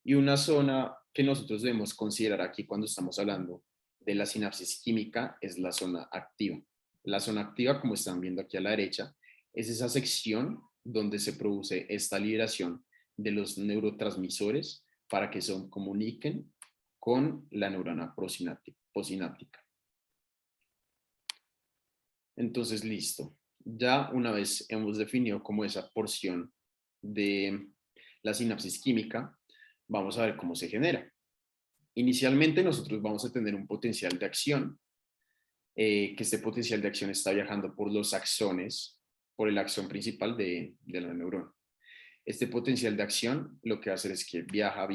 [SPEAKER 1] Y una zona que nosotros debemos considerar aquí cuando estamos hablando de la sinapsis química es la zona activa. La zona activa, como están viendo aquí a la derecha, es esa sección donde se produce esta liberación de los neurotransmisores para que se comuniquen con la neurona postsináptica. Entonces, listo. Ya una vez hemos definido como esa porción de la sinapsis química, vamos a ver cómo se genera. Inicialmente nosotros vamos a tener un potencial de acción, que este potencial de acción está viajando por los axones, por el axón principal de la neurona. Este potencial de acción lo que va a hacer es que viaja,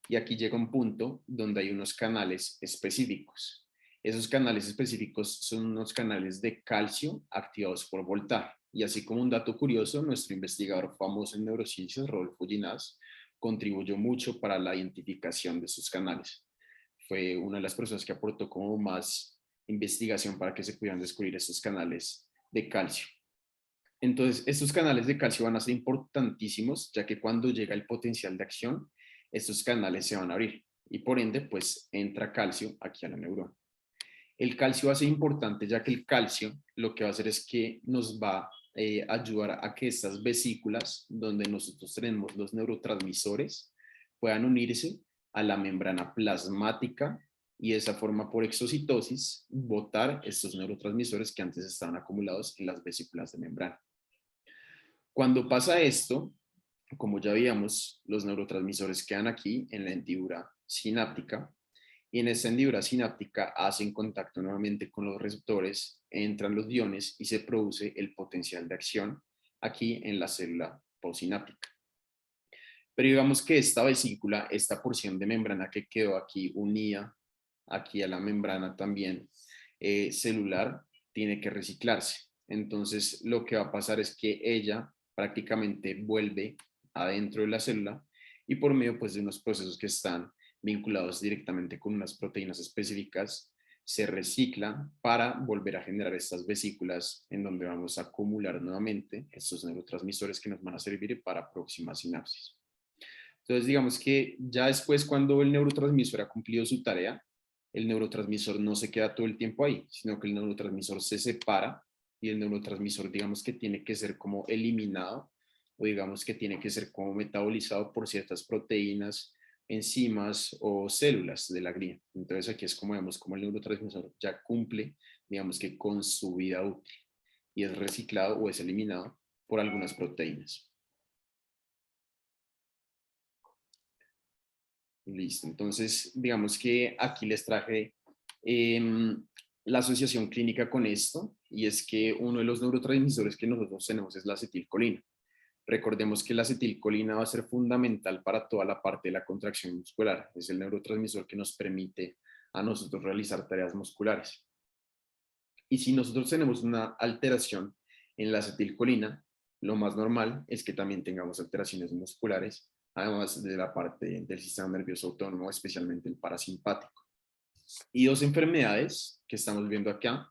[SPEAKER 1] y aquí llega un punto donde hay unos canales específicos. Esos canales específicos son unos canales de calcio activados por voltaje. Y así como un dato curioso, nuestro investigador famoso en neurociencias, Rodolfo Ginás, contribuyó mucho para la identificación de estos canales. Fue una de las personas que aportó como más investigación para que se pudieran descubrir estos canales de calcio. Entonces, estos canales de calcio van a ser importantísimos, ya que cuando llega el potencial de acción, estos canales se van a abrir y por ende, pues entra calcio aquí a la neurona. El calcio va a ser importante, ya que el calcio lo que va a hacer es que nos va a ayudar a que estas vesículas, donde nosotros tenemos los neurotransmisores, puedan unirse a la membrana plasmática y de esa forma, por exocitosis, botar estos neurotransmisores que antes estaban acumulados en las vesículas de membrana. Cuando pasa esto, como ya veíamos, los neurotransmisores quedan aquí en la hendidura sináptica y en esta hendidura sináptica hacen contacto nuevamente con los receptores, entran los iones y se produce el potencial de acción aquí en la célula postsináptica. Pero digamos que esta vesícula, esta porción de membrana que quedó aquí unida aquí a la membrana también celular, tiene que reciclarse. Entonces lo que va a pasar es que ella prácticamente vuelve adentro de la célula y por medio pues de unos procesos que están vinculados directamente con unas proteínas específicas, se recicla para volver a generar estas vesículas en donde vamos a acumular nuevamente estos neurotransmisores que nos van a servir para próximas sinapsis. Entonces, digamos que ya después, cuando el neurotransmisor ha cumplido su tarea, el neurotransmisor no se queda todo el tiempo ahí, sino que el neurotransmisor se separa y el neurotransmisor, digamos que tiene que ser como eliminado o digamos que tiene que ser como metabolizado por ciertas proteínas, enzimas o células de la glía. Entonces, aquí es como vemos como el neurotransmisor ya cumple, digamos que con su vida útil y es reciclado o es eliminado por algunas proteínas. Listo, entonces digamos que aquí les traje la asociación clínica con esto, y es que uno de los neurotransmisores que nosotros tenemos es la acetilcolina. Recordemos que la acetilcolina va a ser fundamental para toda la parte de la contracción muscular. Es el neurotransmisor que nos permite a nosotros realizar tareas musculares. Y si nosotros tenemos una alteración en la acetilcolina, lo más normal es que también tengamos alteraciones musculares, además de la parte del sistema nervioso autónomo, especialmente el parasimpático. Y dos enfermedades que estamos viendo acá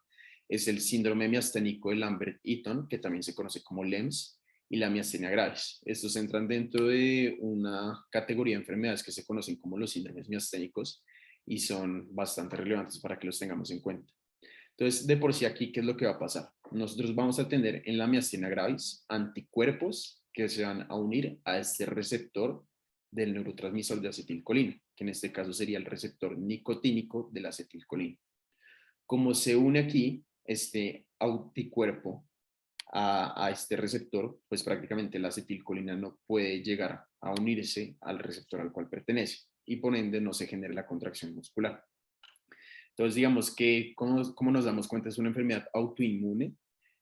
[SPEAKER 1] es el síndrome miasténico de Lambert-Eaton, que también se conoce como LEMS, y la miastenia gravis. Estos entran dentro de una categoría de enfermedades que se conocen como los síndromes miasténicos y son bastante relevantes para que los tengamos en cuenta. Entonces, de por sí aquí, ¿qué es lo que va a pasar? Nosotros vamos a tener en la miastenia gravis anticuerpos que se van a unir a este receptor del neurotransmisor de acetilcolina, que en este caso sería el receptor nicotínico de la acetilcolina. Como se une aquí este anticuerpo a este receptor, pues prácticamente la acetilcolina no puede llegar a unirse al receptor al cual pertenece y por ende no se genera la contracción muscular. Entonces, digamos que, ¿cómo nos damos cuenta? Es una enfermedad autoinmune,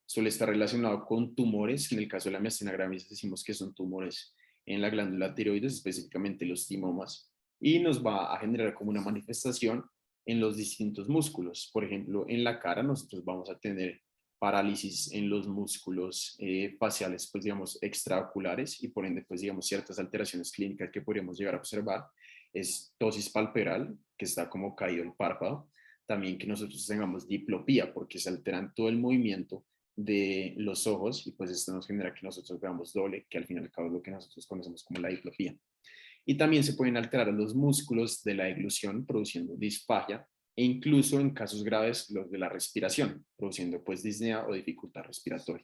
[SPEAKER 1] suele estar relacionado con tumores. En el caso de la miastenia gravis decimos que son tumores en la glándula tiroides, específicamente los timomas, y nos va a generar como una manifestación en los distintos músculos. Por ejemplo, en la cara nosotros vamos a tener parálisis en los músculos faciales, pues digamos, extraoculares, y por ende, pues digamos, ciertas alteraciones clínicas que podríamos llegar a observar es tosis palpebral, que está como caído el párpado, también que nosotros tengamos diplopía, porque se alteran todo el movimiento de los ojos y pues esto nos genera que nosotros veamos doble, que al fin y al cabo es lo que nosotros conocemos como la diplopía. Y también se pueden alterar los músculos de la deglución, produciendo disfagia, e incluso en casos graves los de la respiración, produciendo pues disnea o dificultad respiratoria.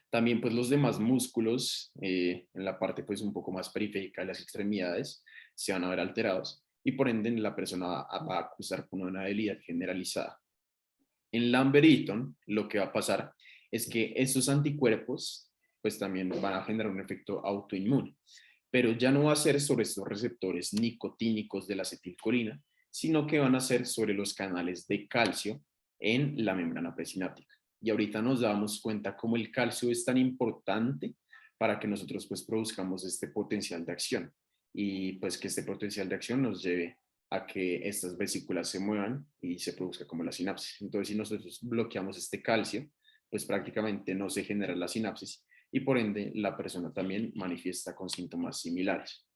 [SPEAKER 1] También pues los demás músculos en la parte pues un poco más periférica de las extremidades se van a ver alterados y por ende la persona va a acusar con una debilidad generalizada. En Lambert-Eaton lo que va a pasar es que estos anticuerpos pues también van a generar un efecto autoinmune, pero ya no va a ser sobre estos receptores nicotínicos de la acetilcolina, sino que van a ser sobre los canales de calcio en la membrana presináptica. Y ahorita nos damos cuenta cómo el calcio es tan importante para que nosotros pues produzcamos este potencial de acción y pues que este potencial de acción nos lleve a que estas vesículas se muevan y se produzca como la sinapsis. Entonces, si nosotros bloqueamos este calcio, pues prácticamente no se genera la sinapsis y por ende la persona también manifiesta con síntomas similares.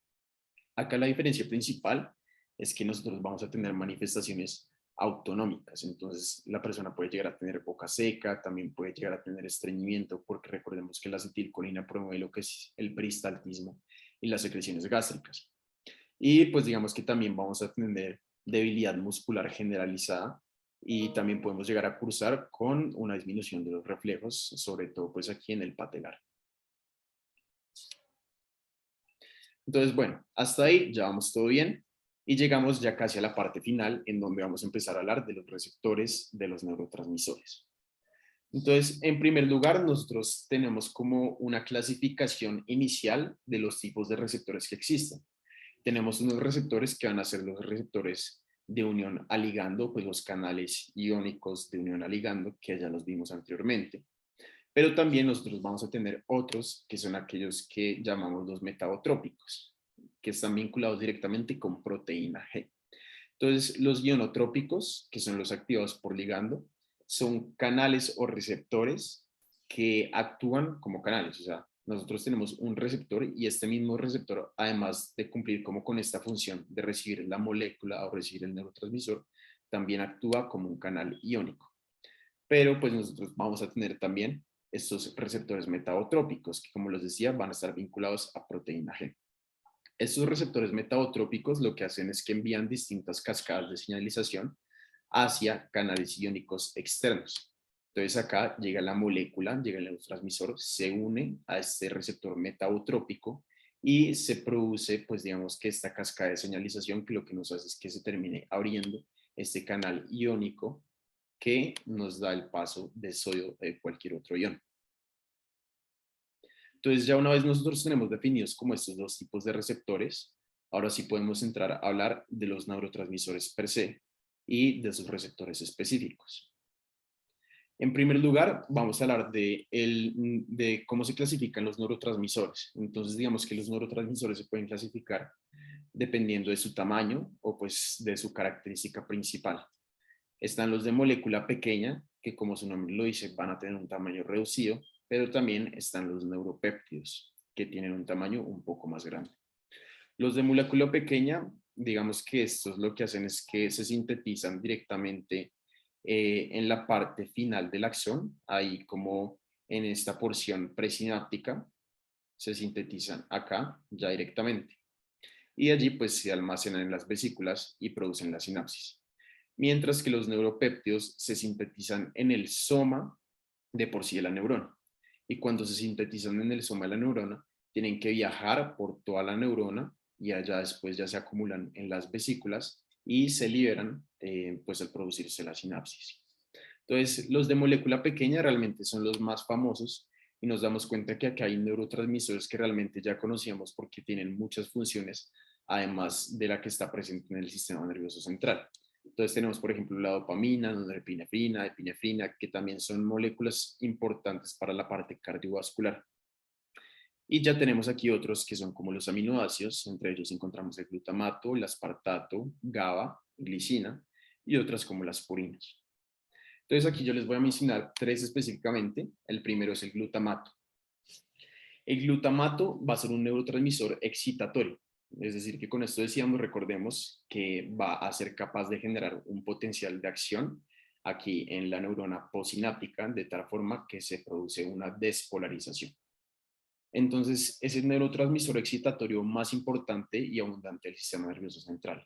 [SPEAKER 1] Acá la diferencia principal es que nosotros vamos a tener manifestaciones autonómicas, entonces la persona puede llegar a tener boca seca, también puede llegar a tener estreñimiento, porque recordemos que la acetilcolina promueve lo que es el peristaltismo y las secreciones gástricas. Y pues digamos que también vamos a tener debilidad muscular generalizada y también podemos llegar a cursar con una disminución de los reflejos, sobre todo pues aquí en el patelar. Entonces, bueno, hasta ahí ya vamos todo bien y llegamos ya casi a la parte final en donde vamos a empezar a hablar de los receptores de los neurotransmisores. Entonces, en primer lugar, nosotros tenemos como una clasificación inicial de los tipos de receptores que existen. Tenemos unos receptores que van a ser los receptores de unión a ligando, pues los canales iónicos de unión a ligando, que ya los vimos anteriormente. Pero también nosotros vamos a tener otros que son aquellos que llamamos los metabotrópicos, que están vinculados directamente con proteína G. Entonces, los ionotrópicos, que son los activados por ligando, son canales o receptores que actúan como canales. O sea, nosotros tenemos un receptor y este mismo receptor, además de cumplir como con esta función de recibir la molécula o recibir el neurotransmisor, también actúa como un canal iónico. Pero pues nosotros vamos a tener también estos receptores metabotrópicos, que como les decía, van a estar vinculados a proteína G. Estos receptores metabotrópicos lo que hacen es que envían distintas cascadas de señalización hacia canales iónicos externos. Entonces acá llega la molécula, llega el neurotransmisor, se une a este receptor metabotrópico y se produce, pues digamos que esta cascada de señalización que lo que nos hace es que se termine abriendo este canal iónico que nos da el paso de sodio de cualquier otro ion. Entonces ya una vez nosotros tenemos definidos como estos dos tipos de receptores, ahora sí podemos entrar a hablar de los neurotransmisores per se y de sus receptores específicos. En primer lugar, vamos a hablar de cómo se clasifican los neurotransmisores. Entonces, digamos que los neurotransmisores se pueden clasificar dependiendo de su tamaño o pues de su característica principal. Están los de molécula pequeña, que como su nombre lo dice, van a tener un tamaño reducido, pero también están los neuropéptidos, que tienen un tamaño un poco más grande. Los de molécula pequeña, digamos que estos lo que hacen es que se sintetizan directamente en la parte final del axón, ahí como en esta porción presináptica, se sintetizan acá ya directamente. Y allí pues se almacenan en las vesículas y producen la sinapsis. Mientras que los neuropéptidos se sintetizan en el soma de por sí de la neurona. Y cuando se sintetizan en el soma de la neurona, tienen que viajar por toda la neurona y allá después ya se acumulan en las vesículas y se liberan pues al producirse la sinapsis. Entonces, los de molécula pequeña realmente son los más famosos y nos damos cuenta que acá hay neurotransmisores que realmente ya conocíamos porque tienen muchas funciones, además de la que está presente en el sistema nervioso central. Entonces tenemos, por ejemplo, la dopamina, norepinefrina, epinefrina, que también son moléculas importantes para la parte cardiovascular. Y ya tenemos aquí otros que son como los aminoácidos, entre ellos encontramos el glutamato, el aspartato, GABA, glicina y otras como las purinas. Entonces aquí yo les voy a mencionar tres específicamente. El primero es el glutamato. El glutamato va a ser un neurotransmisor excitatorio, es decir, que con esto decíamos, recordemos que va a ser capaz de generar un potencial de acción aquí en la neurona posináptica de tal forma que se produce una despolarización. Entonces, es el neurotransmisor excitatorio más importante y abundante del sistema nervioso central.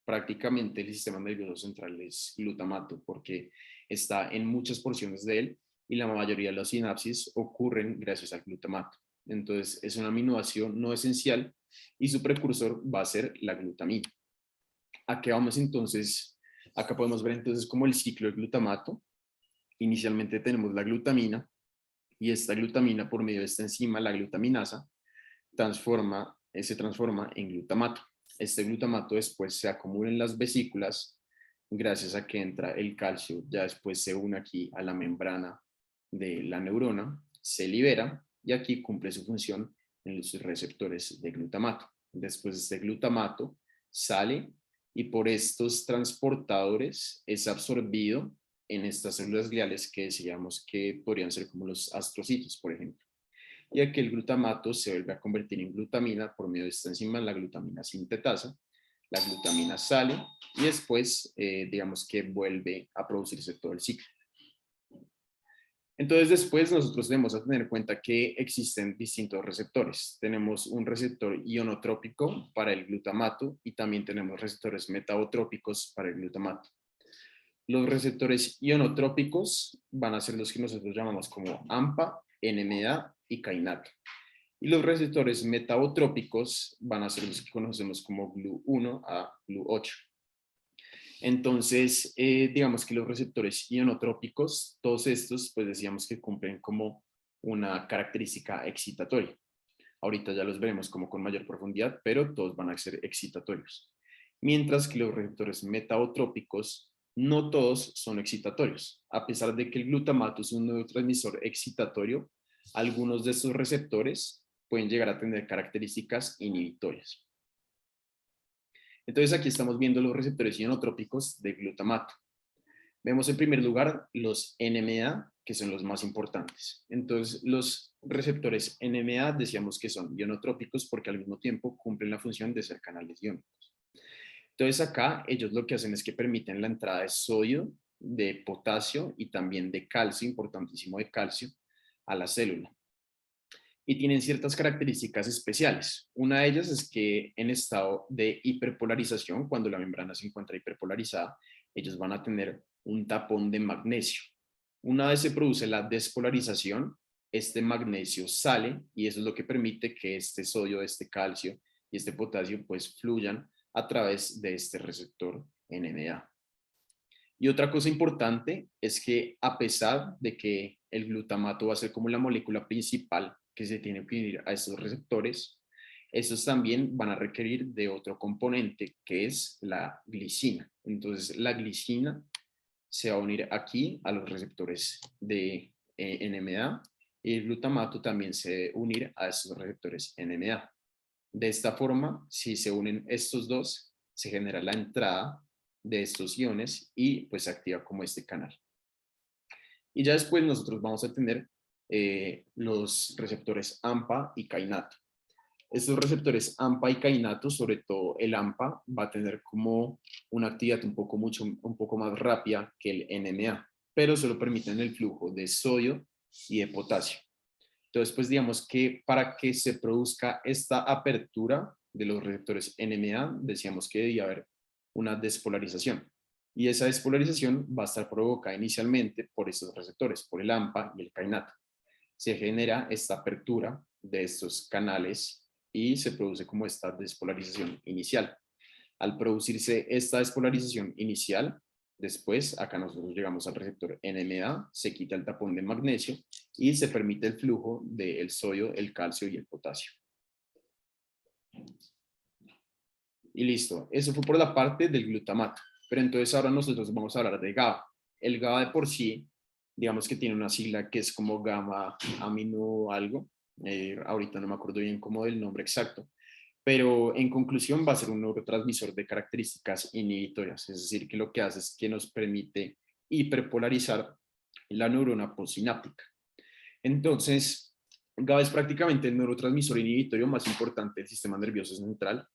[SPEAKER 1] Prácticamente el sistema nervioso central es glutamato porque está en muchas porciones de él y la mayoría de las sinapsis ocurren gracias al glutamato. Entonces, es un aminoácido no esencial y su precursor va a ser la glutamina. Acá vamos entonces, acá podemos ver entonces como el ciclo del glutamato. Inicialmente tenemos la glutamina y esta glutamina por medio de esta enzima, la glutaminasa, se transforma en glutamato. Este glutamato después se acumula en las vesículas gracias a que entra el calcio, ya después se une aquí a la membrana de la neurona, se libera y aquí cumple su función en los receptores de glutamato. Después este glutamato sale y por estos transportadores es absorbido en estas células gliales que decíamos que podrían ser como los astrocitos, por ejemplo. Y aquí el glutamato se vuelve a convertir en glutamina por medio de esta enzima, la glutamina sintetasa. La glutamina sale y después, digamos que vuelve a producirse todo el ciclo. Entonces después nosotros debemos tener en cuenta que existen distintos receptores. Tenemos un receptor ionotrópico para el glutamato y también tenemos receptores metabotrópicos para el glutamato. Los receptores ionotrópicos van a ser los que nosotros llamamos como AMPA, NMDA y kainato. Y los receptores metabotrópicos van a ser los que conocemos como GLU1 a GLU8. Entonces, digamos que los receptores ionotrópicos, todos estos, pues decíamos que cumplen como una característica excitatoria. Ahorita ya los veremos como con mayor profundidad, pero todos van a ser excitatorios. mientras que los receptores metabotrópicos no todos son excitatorios. A pesar de que el glutamato es un neurotransmisor excitatorio, algunos de estos receptores pueden llegar a tener características inhibitorias. Entonces aquí estamos viendo los receptores ionotrópicos de glutamato. Vemos en primer lugar los NMDA, que son los más importantes. Entonces los receptores NMDA decíamos que son ionotrópicos porque al mismo tiempo cumplen la función de ser canales iónicos. Entonces acá ellos lo que hacen es que permiten la entrada de sodio, de potasio y también de calcio, importantísimo de calcio, a la célula. Y tienen ciertas características especiales. Una de ellas es que en estado de hiperpolarización, cuando la membrana se encuentra hiperpolarizada, ellos van a tener un tapón de magnesio. Una vez se produce la despolarización, este magnesio sale y eso es lo que permite que este sodio, este calcio y este potasio pues fluyan a través de este receptor NMDA. Y otra cosa importante es que a pesar de que el glutamato va a ser como la molécula principal que se tiene que unir a estos receptores, estos también van a requerir de otro componente que es la glicina. Entonces la glicina se va a unir aquí a los receptores de NMDA y el glutamato también se debe unir a estos receptores NMDA. De esta forma, si se unen estos dos, se genera la entrada de estos iones y pues se activa como este canal. Y ya después nosotros vamos a tener los receptores AMPA y kainato. Estos receptores AMPA y kainato, sobre todo el AMPA, va a tener como una actividad un poco más rápida que el NMA, pero solo permiten el flujo de sodio y de potasio. Entonces, pues digamos que para que se produzca esta apertura de los receptores NMA, decíamos que debía haber una despolarización. Y esa despolarización va a estar provocada inicialmente por estos receptores, por el AMPA y el kainato. Se genera esta apertura de estos canales y se produce como esta despolarización inicial. Al producirse esta despolarización inicial, después acá nosotros llegamos al receptor NMDA, se quita el tapón de magnesio y se permite el flujo del sodio, el calcio y el potasio. Y listo, eso fue por la parte del glutamato. Pero entonces ahora nosotros vamos a hablar de GABA. El GABA de por sí, digamos que tiene una sigla que es como gamma amino algo. Ahorita no me acuerdo bien cómo del nombre exacto. Pero en conclusión va a ser un neurotransmisor de características inhibitorias. Es decir, que lo que hace es que nos permite hiperpolarizar la neurona postsináptica. Entonces, GABA es prácticamente el neurotransmisor inhibitorio más importante del sistema nervioso central,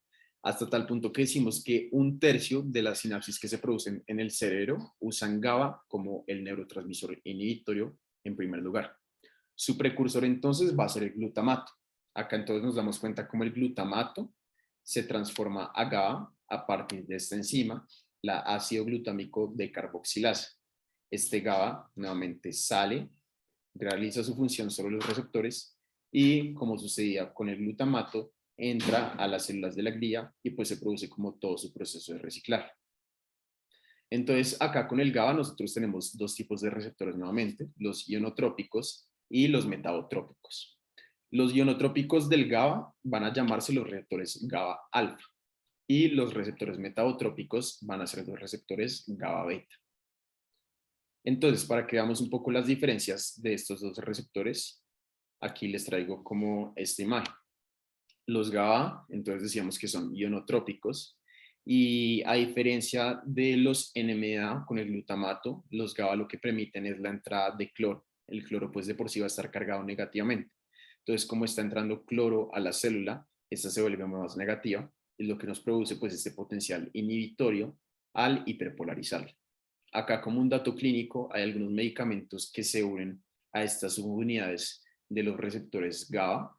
[SPEAKER 1] hasta tal punto que decimos que 1/3 de las sinapsis que se producen en el cerebro usan GABA como el neurotransmisor inhibitorio en primer lugar. Su precursor entonces va a ser el glutamato. Acá entonces nos damos cuenta cómo el glutamato se transforma a GABA a partir de esta enzima, la ácido glutámico decarboxilasa. Este GABA nuevamente sale, realiza su función sobre los receptores y, como sucedía con el glutamato, entra a las células de la glía y pues se produce como todo su proceso de reciclaje. Entonces acá con el GABA nosotros tenemos dos tipos de receptores nuevamente, los ionotrópicos y los metabotrópicos. Los ionotrópicos del GABA van a llamarse los receptores GABA alfa y los receptores metabotrópicos van a ser los receptores GABA beta. Entonces, para que veamos un poco las diferencias de estos dos receptores, aquí les traigo como esta imagen. Los GABA, entonces decíamos que son ionotrópicos y a diferencia de los NMDA con el glutamato, los GABA lo que permiten es la entrada de cloro. El cloro pues de por sí va a estar cargado negativamente. Entonces, como está entrando cloro a la célula, esta se vuelve más negativa y lo que nos produce pues este potencial inhibitorio al hiperpolarizar. Acá como un dato clínico hay algunos medicamentos que se unen a estas subunidades de los receptores GABA,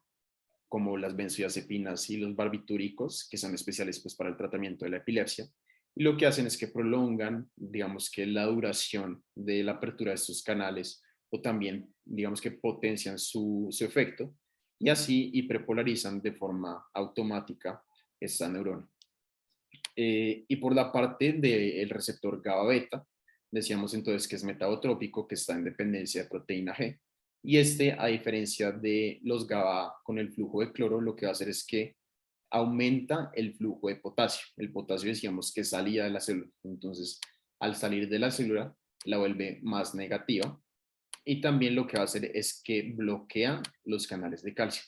[SPEAKER 1] como las benzodiazepinas y los barbitúricos, que son especiales pues, para el tratamiento de la epilepsia. Y lo que hacen es que prolongan, digamos que la duración de la apertura de estos canales o también, digamos que potencian su efecto y así hiperpolarizan de forma automática esta neurona. Y por la parte del receptor GABA beta, decíamos entonces que es metabotrópico, que está en dependencia de proteína G. Y este, a diferencia de los GABA con el flujo de cloro, lo que va a hacer es que aumenta el flujo de potasio. El potasio decíamos que salía de la célula, entonces al salir de la célula la vuelve más negativa y también lo que va a hacer es que bloquea los canales de calcio.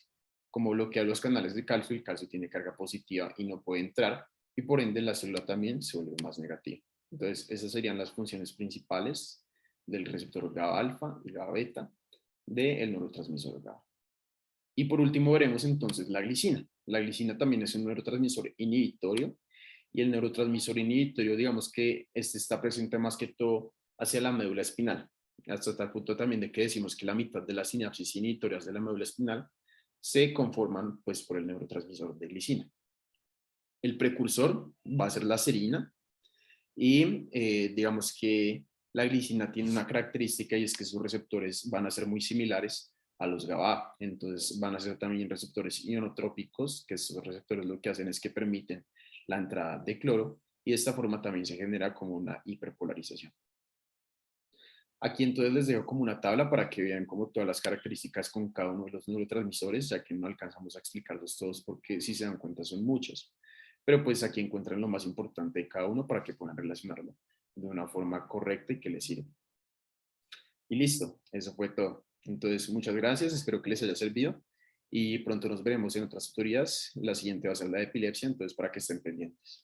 [SPEAKER 1] Como bloquea los canales de calcio, el calcio tiene carga positiva y no puede entrar y por ende la célula también se vuelve más negativa. Entonces esas serían las funciones principales del receptor GABA alfa y GABA beta del neurotransmisor GABA. Y por último veremos entonces la glicina. La glicina también es un neurotransmisor inhibitorio y el neurotransmisor inhibitorio, digamos que este está presente más que todo hacia la médula espinal, hasta tal punto también de que decimos que la mitad de las sinapsis inhibitorias de la médula espinal se conforman pues por el neurotransmisor de glicina. El precursor va a ser la serina y digamos que la glicina tiene una característica y es que sus receptores van a ser muy similares a los GABA, entonces van a ser también receptores ionotrópicos, que esos receptores lo que hacen es que permiten la entrada de cloro y de esta forma también se genera como una hiperpolarización. Aquí entonces les dejo como una tabla para que vean como todas las características con cada uno de los neurotransmisores, ya que no alcanzamos a explicarlos todos porque si se dan cuenta son muchos. Pero pues aquí encuentran lo más importante de cada uno para que puedan relacionarlo de una forma correcta y que les sirva. Y listo, eso fue todo. Entonces, muchas gracias, espero que les haya servido y pronto nos veremos en otras tutorías. La siguiente va a ser la de epilepsia, entonces para que estén pendientes.